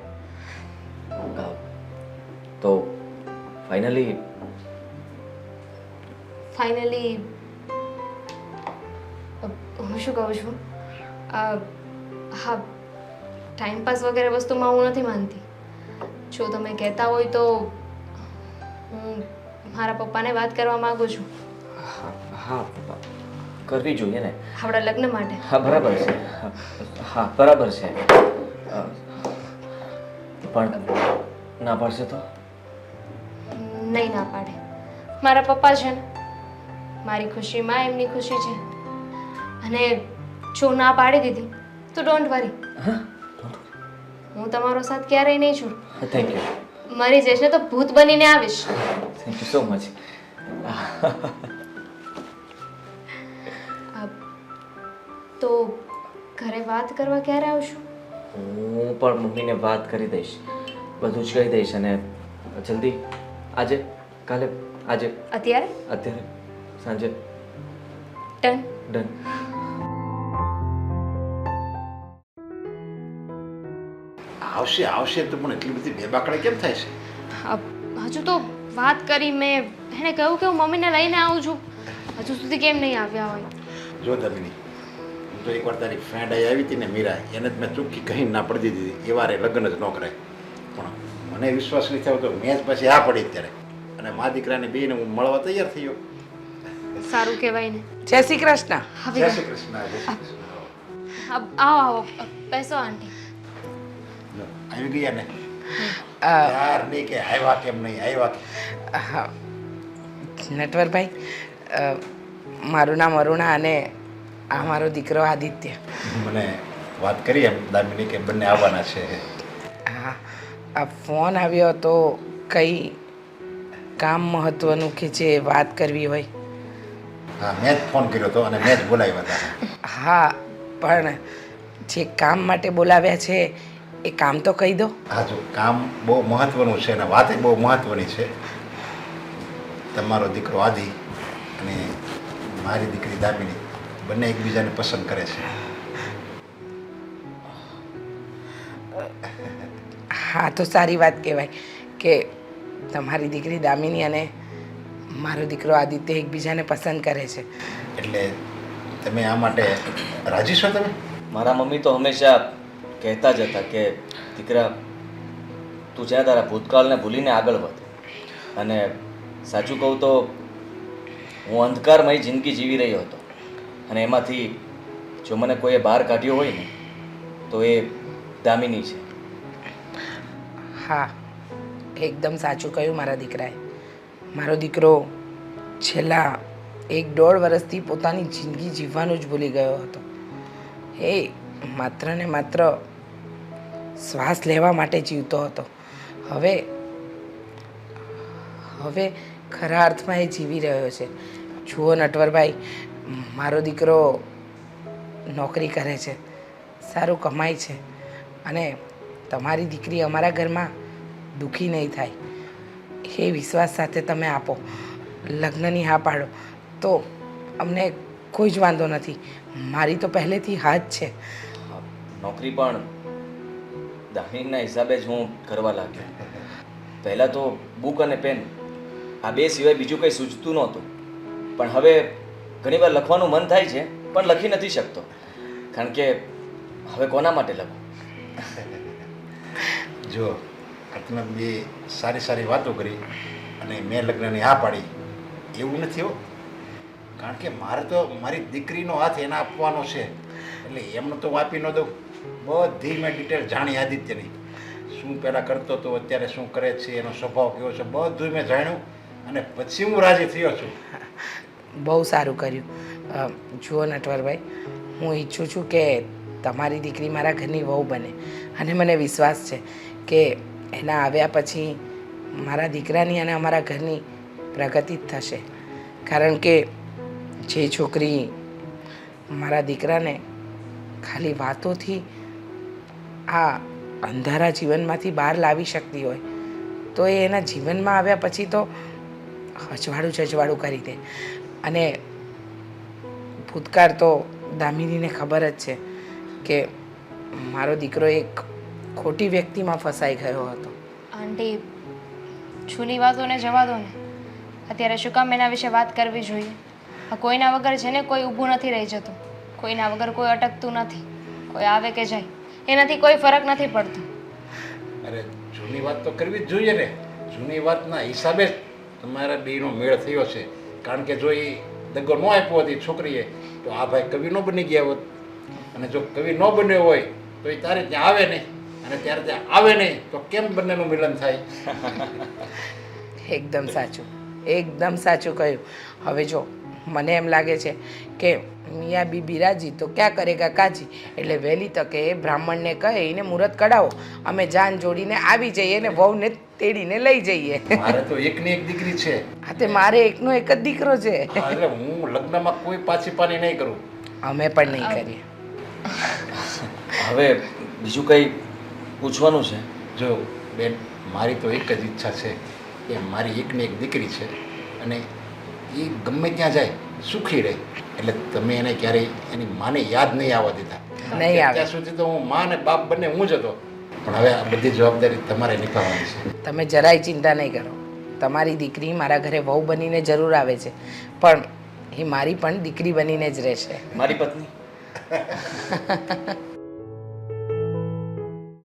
તો ફાઇનલી હું શું કહું છું, હા, ટાઈમપાસ વગેરે વસ્તુમાં હું નથી માનતી. જો તમે કહેતા હોય તો હું મારા પપ્પાને વાત કરવા માંગુ છું. હા, કરવી જોઈએ ને, આપણા લગ્ન માટે. હા બરાબર છે, હા બરાબર છે, પણ ના પાડશે તો? નહીં ના પાડે. મારા પપ્પા છે ને, મારી ખુશીમાં એમની ખુશી છે, અને જો ના પાડી દીધી તો ડોન્ટ વરી, હું તમારો સાથ ક્યારેય નહીં છોડું. Thank you. મરી જઈશ ને તો ભૂત બનીને આવીશ. Thank you so much. તો ઘરે વાત કરવા ક્યારે આવશું? હું પણ મમ્મીને વાત કરી દઈશ. બધું જ કહી દઈશ અને જલ્દી આજે કાલે આજે અત્યારે અત્યારે સાંજે ડન. ડન. આવશે આવશે તો પણ એટલી બધી બેબાકડા કેમ થાય છે? હજુ તો વાત કરી મેં, એણે કહ્યું કે હું મમ્મીને લઈને આવું છું. હજુ સુધી કેમ નહીં આવ્યા હોય? જો દામિની, હું તો એકવાર તારી ફ્રેન્ડ આવી હતી ને મીરા, એને જ મેં ચોખ્ખી કહીને ના પડી દીધી એ વારે લગ્ન જ ન કરાય. પણ મને વિશ્વાસ નહીં થયો તો મેં જ પછી આ પડી ત્યારે, અને મા દીકરાને બેને હું મળવા તૈયાર થયો. સારું કહેવાય ને. જય શ્રી કૃષ્ણ. હવે જય શ્રી કૃષ્ણ. જય શ્રી કૃષ્ણ. આવો આવો, બેસો આંટી. લો, આવી ગયા ને? અ, યાર નહીં કે આવ્યા કેમ નહીં આવ્યા કેમ? હા, નટવરભાઈ, મારું નામ અરુણા અને આ મારો દીકરો આદિત્ય. મને વાત કરી એમ દામિની કે બંને આવવાના છે. હા, આ ફોન આવ્યો હતો કંઈ કામ મહત્વનું કે જે વાત કરવી હોય. હા, મેં જ ફોન કર્યો હતો અને મેં જ બોલાવ્યા હતા. હા, પણ જે કામ માટે બોલાવ્યા છે એ કામ તો કહી દો. હા, જો કામ બહુ મહત્વનું છે અને વાત બહુ મહત્વની છે. તમારો દીકરો આદિ અને મારી દીકરી દામિની બંને એકબીજાને પસંદ કરે છે. હા, તો સારી વાત કહેવાય કે તમારી દીકરી દામિની અને મારો દીકરો આદિત્ય એકબીજાને પસંદ કરે છે. એટલે તમે આ માટે રાજી છો? તમે મારા મમ્મી તો હંમેશા કહેતા જ હતા કે દીકરા, તું જ્યાં તારા ભૂતકાળને ભૂલીને આગળ વધ. અને સાચું કહું તો હું અંધકારમય જિંદગી જીવી રહ્યો હતો, અને એમાંથી જો મને કોઈએ બહાર કાઢ્યો હોય ને તો એ દામિની છે. હા, એકદમ સાચું કહ્યું મારા દીકરાએ. મારો દીકરો છેલ્લા 1.5 વર્ષથી પોતાની જિંદગી જીવવાનું જ ભૂલી ગયો હતો. એ માત્ર ને માત્ર શ્વાસ લેવા માટે જીવતો હતો. હવે ખરા અર્થમાં એ જીવી રહ્યો છે. જુઓ નટવરભાઈ, મારો દીકરો નોકરી કરે છે, સારું કમાય છે, અને તમારી દીકરી અમારા ઘરમાં દુઃખી નહીં થાય એ વિશ્વાસ સાથે તમે આપો, લગ્નની હા પાડો તો અમને કોઈ જ વાંધો નથી. મારી તો પહેલેથી હા જ છે. નોકરી પણ દામિનીના હિસાબે જ હું કરવા લાગ્યો. પહેલાં તો બુક અને પેન, આ બે સિવાય બીજું કંઈ સૂચતું નહોતું. પણ હવે ઘણીવાર લખવાનું મન થાય છે પણ લખી નથી શકતો, કારણ કે હવે કોના માટે લખું? જો તમે બે સારી સારી વાતો કરી અને મેં લગ્નની હા પાડી એવું નથી હો. કારણ કે મારે તો મારી દીકરીનો હાથ એને આપવાનો છે, એટલે એમને તો હું આપી ન દઉં. બધી મેં ડિટેલ જાણી આદિત્યની, શું પહેલાં કરતો હતો, અત્યારે શું કરે છે, એનો સ્વભાવ કેવો છે, બધું મેં જાણ્યું અને પછી હું રાજી થયો છું. બહુ સારું કર્યું. જુઓ નટવરભાઈ, હું ઈચ્છું છું કે તમારી દીકરી મારા ઘરની વહુ બને, અને મને વિશ્વાસ છે કે એના આવ્યા પછી મારા દીકરાની અને અમારા ઘરની પ્રગતિ જ થશે. કારણ કે જે છોકરી મારા દીકરાને ખાલી વાતોથી આ અંધારા જીવનમાંથી બહાર લાવી શકતી હોય તો એ એના જીવનમાં આવ્યા પછી તો અજવાળું જજવાળું કરી દે. અને ભૂતકાળ તો દામિનીને ખબર જ છે કે મારો દીકરો એક ખોટી વ્યક્તિમાં ફસાઈ ગયો હતો. આંટી, જૂની વાતોને જવા દો ને. અત્યારે શું કામ એના વિશે વાત કરવી જોઈએ? આ કોઈના વગર છે ને કોઈ ઊભું નથી રહી જતું, કોઈના વગર કોઈ અટકતું નથી, કોઈ આવે કે જાય એનાથી કોઈ ફરક નથી પડતો. અરે જૂની વાત તો કરવી જ જોઈએ ને. જૂની વાતના હિસાબે જ તમારા બેનો મેળ થયો છે. કારણ કે જો એ દગો ન આપ્યો હતી છોકરીએ તો આ ભાઈ કવિ ન બની ગયા હોત, અને જો કવિ ન બન્યો હોય તો એ તારે ત્યાં આવે નહીં, અને ત્યારે ત્યાં આવે નહીં તો કેમ બંનેનું મિલન થાય? એકદમ સાચું, એકદમ સાચું કહ્યું. હવે જો મને એમ લાગે છે કે મિયા બીબી રાજી તો ક્યાં કરેગા કાજી, એટલે વહેલી તકે એ બ્રાહ્મણને કહીને મુહૂર્ત કઢાવો, અમે જાન જોડીને આવી જઈએ ને વહુને તેડીને લઈ જઈએ. મારે તો એકની એક દીકરી છે. હા, તે મારે એકનો એક જ દીકરો છે. હા, એટલે હું લગ્નમાં કોઈ પાછી પાની નહીં કરું. અમે પણ નહીં કરીએ. હવે બીજું કંઈ પૂછવાનું છે? જો બેન મારી તો એક જ ઈચ્છા છે કે મારી એકને એક દીકરી છે અને એ ગમે ત્યાં જાય સુખી રહે. એટલે તમે એને ક્યારેય એની માને યાદ નહીં આવવા દીધા. નહીં આવે. ત્યાં સુધી તો હું મા અને બાપ બંને હું જ હતો, પણ હવે આ બધી જવાબદારી તમારે નિભાવવાની છે. તમે જરાય ચિંતા નહીં કરો. તમારી દીકરી મારા ઘરે વહુ બનીને જરૂર આવે છે, પણ એ મારી પણ દીકરી બનીને જ રહેશે. મારી પત્ની